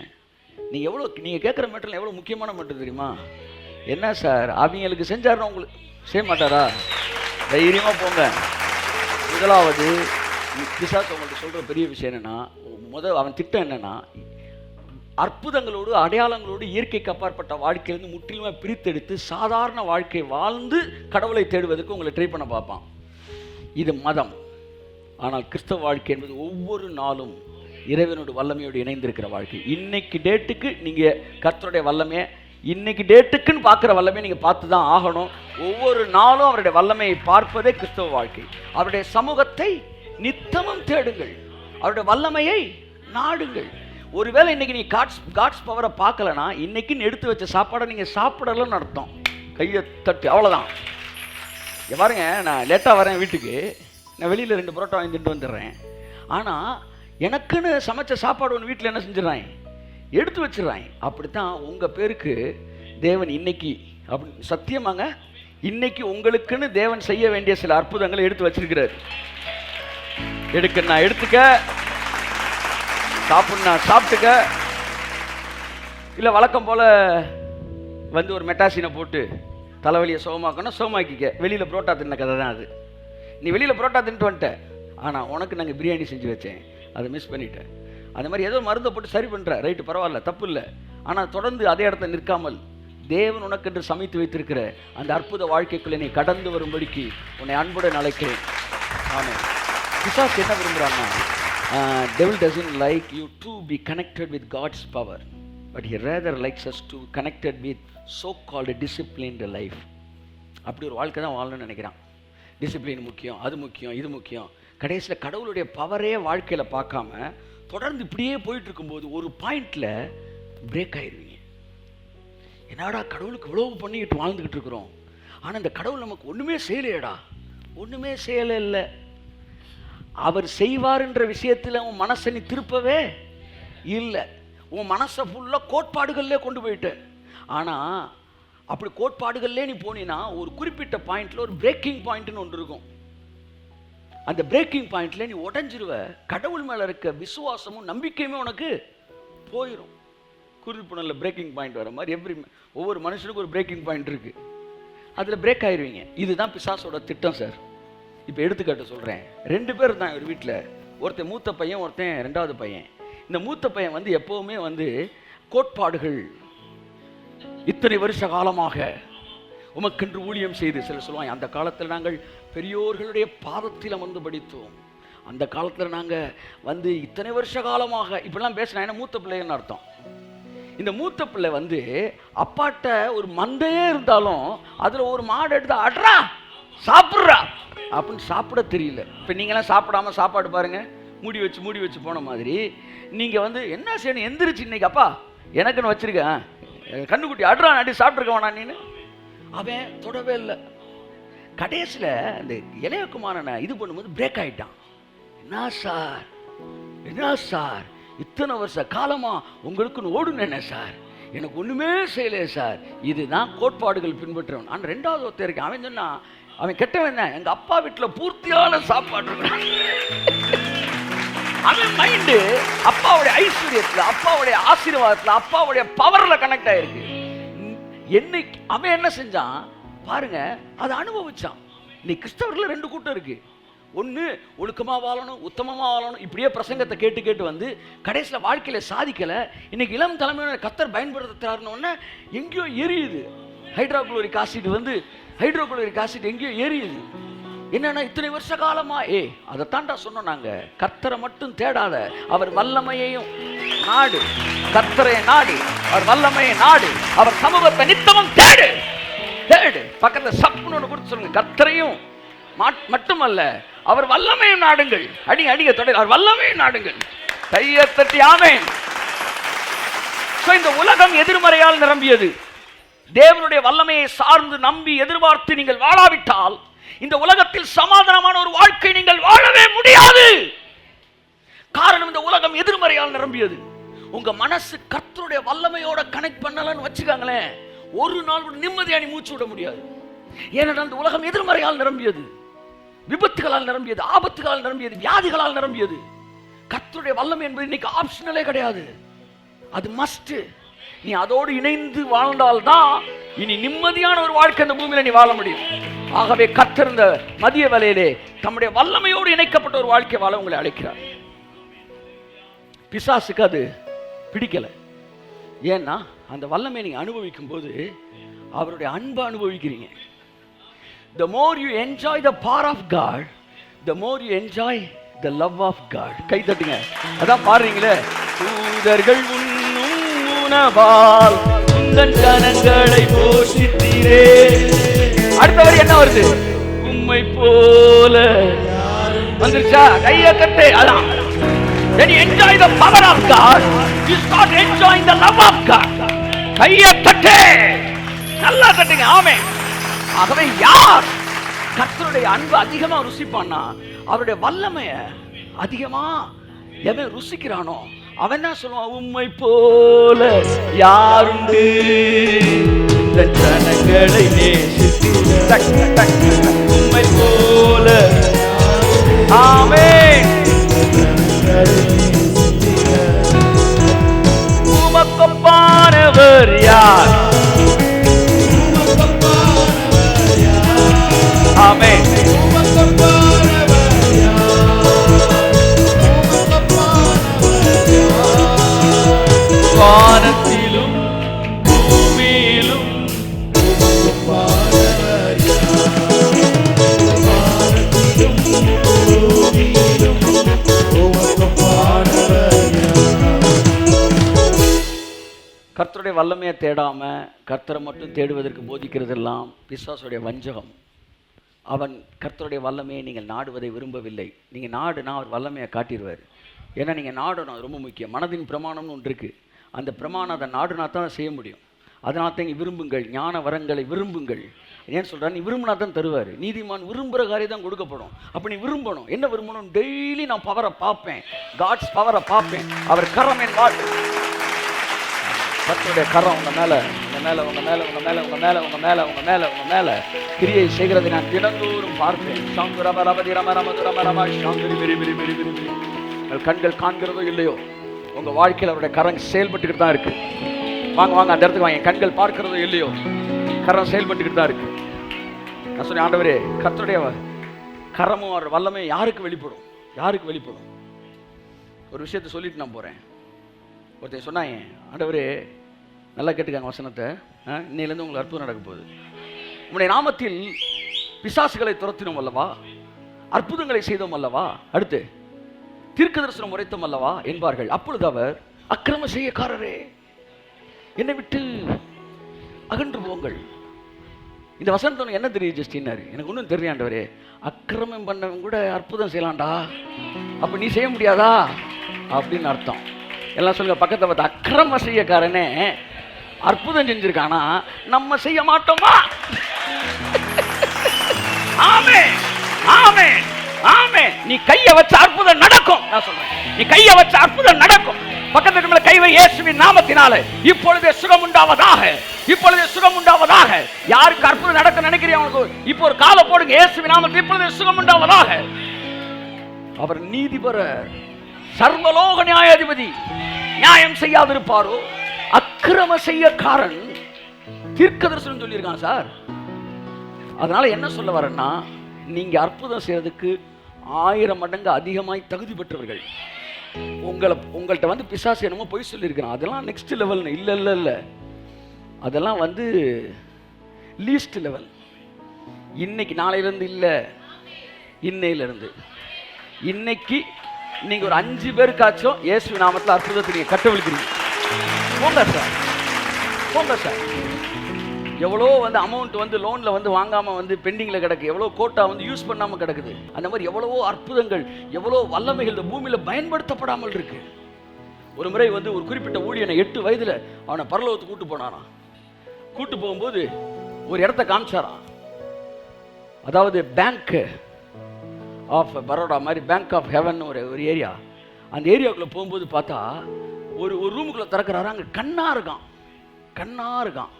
நீங்க கேட்குற மேட்டர்ல எவ்வளவு முக்கியமான மேட்டர் தெரியுமா? என்ன சார் அவங்களுக்கு செஞ்சாருன்னா உங்களுக்கு செய்ய மாட்டாரா? தைரியமா போங்க. முதலாவது பிசாசு உங்கள்கிட்ட சொல்ற பெரிய விஷயம் என்னன்னா, அவன் திட்டம் என்னன்னா, அற்புதங்களோடு அடையாளங்களோடு இயற்கைக்கு அப்பாற்பட்ட வாழ்க்கையிலிருந்து முற்றிலுமாக பிரித்தெடுத்து சாதாரண வாழ்க்கை வாழ்ந்து கடவுளை தேடுவதற்கு உங்களை ட்ரை பண்ண பார்ப்பான். இது மதம். ஆனால் கிறிஸ்தவ வாழ்க்கை என்பது ஒவ்வொரு நாளும் இறைவனோட வல்லமையோடு இணைந்திருக்கிற வாழ்க்கை. இன்னைக்கு டேட்டுக்கு நீங்கள் கர்த்தருடைய வல்லமையை இன்னைக்கு டேட்டுக்குன்னு பார்க்குற வல்லமையை நீங்கள் பார்த்து தான் ஆகணும். ஒவ்வொரு நாளும் அவருடைய வல்லமையை பார்ப்பதே கிறிஸ்தவ வாழ்க்கை. அவருடைய சமூகத்தை நித்தமும் தேடுங்கள், அவருடைய வல்லமையை நாடுங்கள். ஒருவேளை இன்னைக்கு நீ காட்ஸ் பவரை பார்க்கலனா இன்னைக்குன்னு எடுத்து வச்ச சாப்பாடை நீங்கள் சாப்பிடலன்னு அர்த்தம். கையை தட்டு, அவ்வளோதான். பாருங்க, நான் லேட்டாக வரேன் வீட்டுக்கு, நான் வெளியில் 2 பரோட்டா வாங்கிட்டு வந்துடுறேன். ஆனால் எனக்குன்னு சமைச்ச சாப்பாடு ஒன்று வீட்டில் என்ன செஞ்சிடறாங்க, எடுத்து வச்சிடறாங்க. அப்படித்தான் உங்கள் பேருக்கு தேவன் இன்னைக்கு, அப்படி சத்தியமாங்க, இன்னைக்கு உங்களுக்குன்னு தேவன் செய்ய வேண்டிய சில அற்புதங்களை எடுத்து வச்சிருக்கிறார். எடுக்கணும் எடுத்துக்க, சாப்பிட்ணும் சாப்பிட்டுக்க, இல்லை வழக்கம் போல் வந்து ஒரு மெட்டாசினை போட்டு தலைவலியை சுகமாக்கணும், சுகமாக்கிக்க. வெளியில் புரோட்டா தின்ன கதை தான் அது. நீ வெளியில் புரோட்டா தின்ட்டு வந்துட்ட, ஆனால் உனக்கு நாங்கள் பிரியாணி செஞ்சு வச்சேன், அதை மிஸ் பண்ணிட்டேன். அந்த மாதிரி ஏதோ மருந்தை போட்டு சரி பண்ணுற, ரைட்டு, பரவாயில்ல, தப்பு இல்லை. ஆனால் தொடர்ந்து அதே இடத்துல நிற்காமல் தேவன் உனக்கென்று சமைத்து வைத்திருக்கிற அந்த அற்புத வாழ்க்கைக்குள்ளே நீ கடந்து வரும்படிக்கு உன்னை அன்புடன் அழைக்கிறேன். ஆமாம். பிசாசு என்ன விரும்புகிறான்னா, devil doesn't like you to be connected with God's power, but he rather likes us to connected with so-called disciplined life. அப்படி ஒரு வாழ்க்கை தான் வாழணும்னு நினைக்கிறான். டிசிப்ளின் முக்கியம், அது முக்கியம், இது முக்கியம். கடைசியில் கடவுளுடைய பவரே வாழ்க்கையில் பார்க்காம தொடர்ந்து இப்படியே போயிட்டு இருக்கும்போது ஒரு பாயிண்டில் பிரேக் ஆயிடுவீங்க. என்னடா கடவுளுக்கு இவ்வளவு பண்ணிக்கிட்டு வாழ்ந்துக்கிட்டு இருக்கிறோம், ஆனால் இந்த கடவுள் நமக்கு ஒன்றுமே செய்யலையடா, ஒன்றுமே செய்யலை. இல்லை, அவர் செய்வார்ன்ற விஷயத்தில் உன் மனசை நீ திருப்பவே இல்லை. உன் மனசை ஃபுல்லாக கோட்பாடுகள்லே கொண்டு போயிட்ட. ஆனால் அப்படி கோட்பாடுகள்லே நீ போனீன்னா ஒரு குறிப்பிட்ட பாயிண்டில் ஒரு பிரேக்கிங் பாயிண்ட்னு ஒன்று இருக்கும். அந்த பிரேக்கிங் பாயிண்டில் நீ உடஞ்சிருவ. கடவுள் மேலே இருக்க விசுவாசமும் நம்பிக்கையுமே உனக்கு போயிடும். குறிப்புணரில் பிரேக்கிங் பாயிண்ட் வர மாதிரி ஒவ்வொரு மனுஷனுக்கும் ஒரு பிரேக்கிங் பாயிண்ட் இருக்குது. அதில் பிரேக் ஆயிடுவீங்க. இதுதான் பிசாசோட திட்டம் சார். இப்போ எடுத்துக்காட்டு சொல்கிறேன். 2 பேர் தான் ஒரு வீட்டில், ஒருத்தன் மூத்த பையன், ஒருத்தன் 2வது பையன். இந்த மூத்த பையன் வந்து எப்போவுமே வந்து கோட்பாடுகள், இத்தனை வருஷ காலமாக உமக்கென்று ஊழியம் செய்து, சில சொல்லுவாங்க, அந்த காலத்தில் நாங்கள் பெரியோர்களுடைய பாதத்தில் அமர்ந்து படித்தோம், அந்த காலத்தில் நாங்கள் வந்து இத்தனை வருஷ காலமாக இப்படிலாம் பேசினா என்ன மூத்த பிள்ளைன்னு அர்த்தம். இந்த மூத்த பிள்ளை வந்து அப்பாட்ட ஒரு மந்தையே இருந்தாலும் அதில் ஒரு மாடு எடுத்து அட்ரா சாப்பிட்றா அப்படின்னு சாப்பிட தெரியல. இப்போ நீங்களாம் சாப்பிடாம சாப்பாடு பாருங்க, மூடி வச்சு போன மாதிரி நீங்கள் வந்து என்ன செய்யணும், எந்திரிச்சு இன்னைக்கு அப்பா எனக்குன்னு வச்சிருக்கேன், கண்ணுக்குட்டி அட்ரா நாட்டி சாப்பிட்ருக்க வேணா நீன்னு. அவன் தொடவே இல்லை. கடைசியில் அந்த இளையகுமாரனை இது பண்ணும்போது பிரேக் ஆகிட்டான். என்ன சார் இத்தனை வருஷ காலமா உங்களுக்குன்னு ஓடுனேனே சார், எனக்கு ஒன்றுமே செய்யலையே சார். இதுதான் கோட்பாடுகள் பின்பற்றவன். ஆனால் 2வது ஒருத்தர் இருக்கேன், அவன் சொன்னா, அவன் கெட்டவன் தான், எங்கள் அப்பா வீட்டில் பூர்த்தியான சாப்பாடு இருக்கான். அவன் மைண்டு அப்பாவுடைய ஐஸ்வர்யத்தில், அப்பாவுடைய ஆசீர்வாதத்தில், அப்பாவுடைய பவரில் கனெக்ட் ஆயிருக்கு. என்னைக்கு அவன் என்ன செஞ்சான் பாருங்க, அதை அனுபவிச்சான். இன்னைக்கு கிறிஸ்தவர்கள் 2 கூட்டம் இருக்கு. ஒன்று ஒழுக்கமாக வாழணும், உத்தமமாக வாழணும், இப்படியே பிரசங்கத்தை கேட்டு வந்து கடைசியில் வாழ்க்கையில் சாதிக்கலை. இன்னைக்கு இளம் தலைமையான கத்தர் பயன்படுத்துறாருன்னு எங்கேயோ எரியுது. ஹைட்ரோகுளோரிக் ஆசிட் எங்கேயோ எரியுது. என்னன்னா இத்தனை வருஷ காலமா அதை தாண்டா சொன்னோம் நாங்க, கர்த்தரை மட்டும் தேடாத, அவர் வல்லமையையும் நாடு, கர்த்தரை நாடு, அவர் வல்லமையை நாடு, அவர் சமூகத்தை நித்தமும் தேடு. பக்கத்துல சப்புன்னு கொடுத்து சொல்லுங்க, கர்த்தரையும் மட்டுமல்ல அவர் வல்லமையும் நாடுங்கள். அடிக்க தொடர், அவர் வல்லமையும் நாடுங்கள். கையை தட்டி ஆமென். இந்த உலகம் எதிர்மறையால் நிரம்பியது. தேவனுடைய வல்லமையை சார்ந்து நம்பி எதிர்பார்த்து நீங்கள் வாழாவிட்டால் இந்த உலகத்தில் சமாதானமான ஒரு வாழ்க்கை நீங்கள் வாழவே முடியாது. காரணம், இந்த உலகம் எதிர்மறையால் நிரம்பியது. உங்க மனசு கர்த்தருடைய வல்லமையோட கனெக்ட் பண்ணலன்னு வச்சுக்காங்களேன், ஒரு நாள் நிம்மதியா நீ மூச்சு விட முடியாது. ஏனென்றால் இந்த உலகம் எதிர்மறையால் நிரம்பியது, விபத்துகளால் நிரம்பியது, ஆபத்துகளால் நிரம்பியது, வியாதிகளால் நிரம்பியது. கர்த்தருடைய வல்லமை என்பது இன்னைக்கு ஆப்ஷனலே கிடையாது, அது மஸ்ட். நீ அதோடு இணைந்து வாழ்ந்தால்தான் இனி நிம்மதியான ஒரு வாழ்க்கை இந்த பூமியில நீ வாழ முடியும். ஆகவே கர்த்தர் இந்த மதிய வேளையிலே தம்முடைய வல்லமையோடு இணைக்கப்பட்ட ஒரு வாழ்க்கை வாழ உங்களை அழைக்கிறார். பிசாசுக்கு அது பிடிக்கல. ஏன்னா அந்த வல்லமையை நீங்க அனுபவிக்கும் போது அவருடைய அன்பை அனுபவிக்கிறீங்க. The more you enjoy the power of God, the more you enjoy the love of God. கை தட்டுங்க, அதான் பாருங்களே, தூதர்கள் உண்ணும் உணவால் உந்தன் கரங்களை போஷித்தீரே. அடுத்த வரி என்ன வருது? உம்மை போல வந்துருச்சா? கையை கட்டு. அதான் When you enjoy the power of God, you start enjoying the love of God. கையை தட்டு, நல்லா தட்டுங்க. ஆமென். ஆகவே யார் கர்த்தருடைய அன்பு அதிகமா ருசிப்பான்னா, அவருடைய வல்லமைய அதிகமா எவன் ருசிக்கிறானோ அவன் தான் சொல்லுவான், உம்மை போல யாருண்டு ஜனங்களை நேசித்து உம்மை போல. ஆமென். உமக்கொப்பானவர் யார்? ஆமென். வானத்திலும் பூமியிலும் கர்த்தருடைய வல்லமையை தேடாம கர்த்தரை மட்டும் தேடுவதற்கு போதிக்கிறதெல்லாம் பிசாசுடைய வஞ்சகம். அவன் கர்த்தருடைய வல்லமையை நீங்கள் நாடுவதை விரும்பவில்லை. நீங்கள் நாடுனா அவர் வல்லமையை காட்டிடுவார். ஏன்னா நீங்கள் நாடணும், ரொம்ப முக்கியம். மனதின் பிரமாணம்னு ஒன்று இருக்குது. அந்த பிரமாணம் அதை நாடுனா தான் செய்ய முடியும். அதனால தான் இங்கே விரும்புங்கள், ஞான வரங்களை விரும்புங்கள். ஏன்னு சொல்கிறா, நீ விரும்பினா தான் தருவார். நீதிமான் விரும்புகிற காரியம் தான் கொடுக்கப்படும். அப்போ நீ விரும்பணும். என்ன விரும்பணும்? டெய்லி நான் பவரை பார்ப்பேன், காட்ஸ் பவரை பார்ப்பேன். அவர் கரம் என் வாழ், கர்த்தருடைய கரம் உங்கள் மேலே உங்கள் மேலே உங்கள் மேலே உங்கள் மேலே உங்கள் மேலே உங்கள் மேலே உங்கள் மேலே உங்கள் மேலே கிரியை செய்கிறதை நான் தினந்தோறும் பார்ப்பேன். சாந்து ரம ரமதி ரம ரமது ரம ரம சாந்துரி மிரி மிரி மிரி மிரி மிரி. உங்கள் கண்கள் காண்கிறதோ இல்லையோ, உங்கள் வாழ்க்கையில் அவருடைய கரம் செயல்பட்டுக்கிட்டு தான் இருக்குது. வாங்க வாங்க, அந்த இடத்துக்கு வாங்க. கண்கள் பார்க்கிறதோ இல்லையோ, கரம் செயல்பட்டுக்கிட்டு தான் இருக்குது. நான் சொன்னேன், ஆண்டவரே கர்த்தருடைய கரமும் அவர் வல்லமே யாருக்கு வெளிப்படும்? யாருக்கு வெளிப்படும்? ஒரு விஷயத்தை சொல்லிட்டு நான் போகிறேன். ஒருத்தர் சொன்னாங்க, ஆண்டவரே நல்லா கேட்டுக்காங்க வசனத்தை, இன்னையிலேருந்து உங்களுக்கு அற்புதம் நடக்க போகுது. உங்களுடைய நாமத்தில் பிசாசுகளை துரத்தினோம் அல்லவா, அற்புதங்களை செய்தோம் அல்லவா, அடுத்து தீர்க்க தரிசனம் உரைத்தோம் அல்லவா என்பார்கள். அப்பொழுது அவர், அக்கிரம செய்யக்காரரே என்னை விட்டு அகன்று போங்கள். இந்த வசனத்தை என்ன தெரியும் ஜஸ்டின்னாரு. எனக்கு ஒன்றும் தெரியாண்டவரே, அக்கிரமம் பண்ணவன் கூட அற்புதம் செய்யலாம்டா, அப்போ நீ செய்ய முடியாதா அப்படின்னு அர்த்தம். எல்லாம் சொல்லுங்க பக்கத்தை பார்த்து, அக்கிரம செய்யக்காரனே அற்புதம் செஞ்சிருக்கானா, நம்ம செய்ய மாட்டோமா? ஆமே ஆமே ஆமே. நீ கையை வச்ச அற்புதம் நடக்கும். நான் சொல்றேன், நீ கையை வச்ச அற்புதம் நடக்கும். பக்கத்து மேல கைவை இயேசுவின் நாமத்தினால இப்பொழுதே சுகம் உண்டாவதாக, இப்பொழுதே சுகம் உண்டாவதாக. யாருக்கு அற்புதம் நடக்க நினைக்கிறீங்க அவங்களுக்கு இப்போ ஒரு காலை போடுங்க. இயேசுவின் நாமத்தில் இப்பொழுதே சுகம் உண்டாவதாக. அவர் நீதிபரர், சர்வலோக நியாயாதிபதி. நியாயம் செய்யாதிருப்பாரோ? அக்கிரம செய்யக்காரன் தீர்க்க தரிசனம் சொல்லியிருக்கான் சார். அதனால என்ன சொல்ல வரேன்னா, நீங்க அற்புதம் செய்யறதுக்கு 1000 மடங்கு அதிகமாய் தகுதி பெற்றவர்கள். உங்கள்கிட்ட வந்து பிசாசு என்னமோ போய் சொல்லியிருக்கிறான், அதெல்லாம் நெக்ஸ்ட் லெவல். இல்லை இல்லை இல்லை, அதெல்லாம் வந்து லீஸ்ட் லெவல். இன்னைக்கு நாளையிலிருந்து இல்லை, இன்னையிலிருந்து இன்னைக்கு நீங்க ஒரு 5 பேருக்காச்சும் இயேசு நாமத்தில் அற்புதத்தை நீங்க கட்டவிழ்க்கிறீங்க. போங்க சார், போங்க சார். எவ்வளோ வந்து அமௌண்ட் வந்து லோனில் வந்து வாங்காமல் வந்து பெண்டிங்கில் கிடக்கு, எவ்வளோ கோட்டா வந்து யூஸ் பண்ணாமல் கிடக்குது. அந்த மாதிரி எவ்வளவோ அற்புதங்கள், எவ்வளோ வல்லமைகள் இந்த பூமியில் பயன்படுத்தப்படாமல் இருக்கு. ஒரு முறை வந்து ஒரு குறிப்பிட்ட ஊழியனை 8 வயதில் அவனை பரலோகத்துக்கு கூட்டு போனாராம். கூட்டு போகும்போது ஒரு இடத்த காமிச்சாராம். அதாவது பேங்க் ஆஃப் பரோடா மாதிரி பேங்க் ஆஃப் ஹெவன் ஒரு ஏரியா. அந்த ஏரியாவுக்குள்ளே போகும்போது பார்த்தா ஒரு ரூமுக்குள்ளே திறக்கிறாரு. அங்கே கண்ணா இருக்கான், கண்ணா இருக்கான்.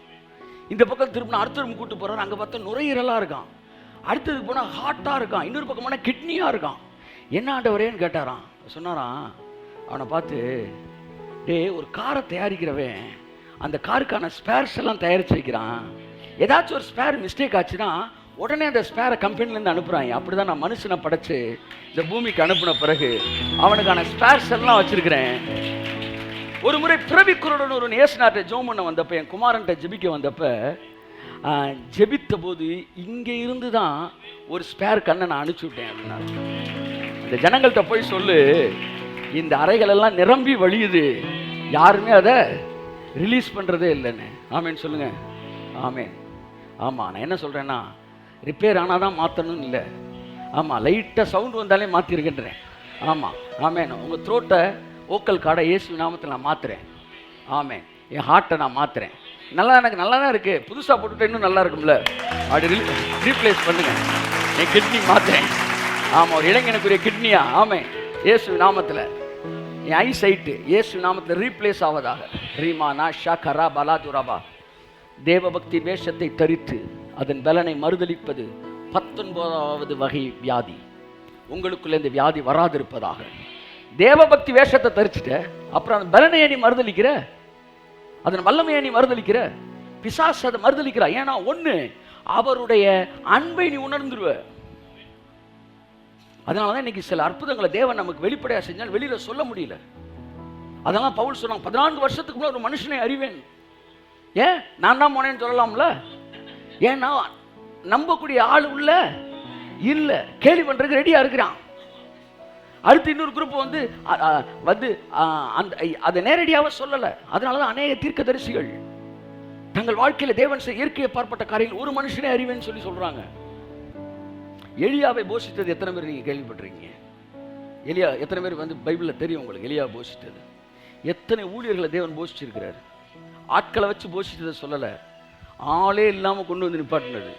இந்த பக்கம் திரும்பினா அடுத்த ரூம் கூட்டு போகிறாரு. அங்கே பார்த்தா நுரையீரலாக இருக்கான். அடுத்ததுக்கு போனால் ஹார்ட்டாக இருக்கான். இன்னொரு பக்கம் போனால் கிட்னியாக இருக்கான். என்ன ஆண்டவரேன்னு கேட்டாராம். சொன்னாராம், அவனை பார்த்து, டே ஒரு காரை தயாரிக்கிறவன் அந்த காருக்கான ஸ்பேர்ஸ் எல்லாம் தயாரித்து வைக்கிறான். ஏதாச்சும் ஒரு ஸ்பேர் மிஸ்டேக் ஆச்சுன்னா உடனே அந்த ஸ்பேரை கம்பெனிலேருந்து அனுப்புகிறாங்க. அப்படி தான் நான் மனுஷனை படைச்சு இந்த பூமிக்கு அனுப்பின பிறகு அவனுக்கான ஸ்பேர்ஸ் எல்லாம் வச்சுருக்கிறேன். ஒரு முறை பிறவிக்குருடன் ஒரு நேசனார்ட்ட ஜோம் பண்ண வந்தப்போ, என் குமாரன்ட்ட ஜெபிக்க வந்தப்போ, ஜெபித்த போது இங்கே இருந்து தான் ஒரு ஸ்பேர் கண்ணை நான் அனுப்பிச்சி விட்டேன் அப்படின்னா. அந்த ஜனங்கள்கிட்ட போய் சொல்லு, இந்த அறைகள் எல்லாம் நிரம்பி வழியுது, யாருமே அதை ரிலீஸ் பண்ணுறதே இல்லைன்னு. ஆமேன்னு சொல்லுங்கள். ஆமேன். ஆமாம், நான் என்ன சொல்கிறேன்னா, ரிப்பேர் ஆனால் தான் மாற்றணும்னு இல்லை. ஆமாம், லைட்டாக சவுண்டு வந்தாலே மாற்றிருக்கின்றேன். ஆமாம், ஆமேன். உங்கள் த்ரோட்டை ஓக்கல் காடை இயேசு நாமத்தில் நான் மாற்றுறேன். ஆமேன். என் ஹார்ட்டை நான் மாற்றுறேன். எனக்கு நல்லா தான் இருக்குது, புதுசாக போட்டுவிட்டு இன்னும் நல்லா இருக்கும்ல, அப்படி ரீப்ளேஸ் பண்ணுங்கள். என் கிட்னி மாற்றுறேன். ஆமாம், ஒரு இளைஞனுக்குரிய கிட்னியா? ஆமேன். இயேசு நாமத்தில் என் ஐ சைட்டு இயேசு நாமத்தில் ரீப்ளேஸ் ஆவதாக. ரீமா நா ஷா கரா பலா துராபா. தேவபக்தி வேஷத்தை தரித்து அதன் பலனை மறுதளிப்பது 19வது வகை வியாதி. உங்களுக்குள்ள இந்த வியாதி வராதிருப்பதாக. தேவபக்தி வேஷத்தை தரிச்சுட்ட, அப்புறம் அந்த பலனையை நீ மறுதளிக்கிற, அதன் வல்லமையை நீ மறுதளிக்கிற, பிசாசு அதை மறுதளிக்கிற. ஏன்னா ஒண்ணு, அவருடைய அன்பை நீ உணர்ந்துருவ. அதனாலதான் இன்னைக்கு சில அற்புதங்களை தேவன் நமக்கு வெளிப்படையா செஞ்சால் வெளியில சொல்ல முடியல. அதெல்லாம் பவுல் சொன்னாங்க, 14 வருஷத்துக்கு முன்னாடி ஒரு மனுஷனை அறிவேன். ஏன் நான் தான் போனேன்னு சொல்லலாம்ல? ஏன்னா நம்பக்கூடிய ஆள் உள்ள இல்ல, கேள்வி பண்றதுக்கு ரெடியா இருக்கிறான். அடுத்து இன்னொரு குரூப் வந்து அந்த அதை நேரடியாக சொல்லல. அதனாலதான் அநேக தீர்க்கதரிசிகள் தங்கள் வாழ்க்கையில தேவன் இயற்கையை பார்ப்பட்ட காரியங்கள் ஒரு மனுஷனே அறிவேன்னு சொல்லி சொல்றாங்க. எலியாவை போஷித்தது எத்தனை பேர் நீங்க கேள்விப்பட்டிருக்கீங்க? எலியா எத்தனை பேர் வந்து பைபிள்ல தெரியும் உங்களுக்கு? எலியா போஷித்தது எத்தனை ஊழியர்களை தேவன் போஷிச்சிருக்கிறார். ஆட்களை வச்சு போஷித்ததை சொல்லல, ஆளே இல்லாம கொண்டு வந்து நிப்பாட்டினது.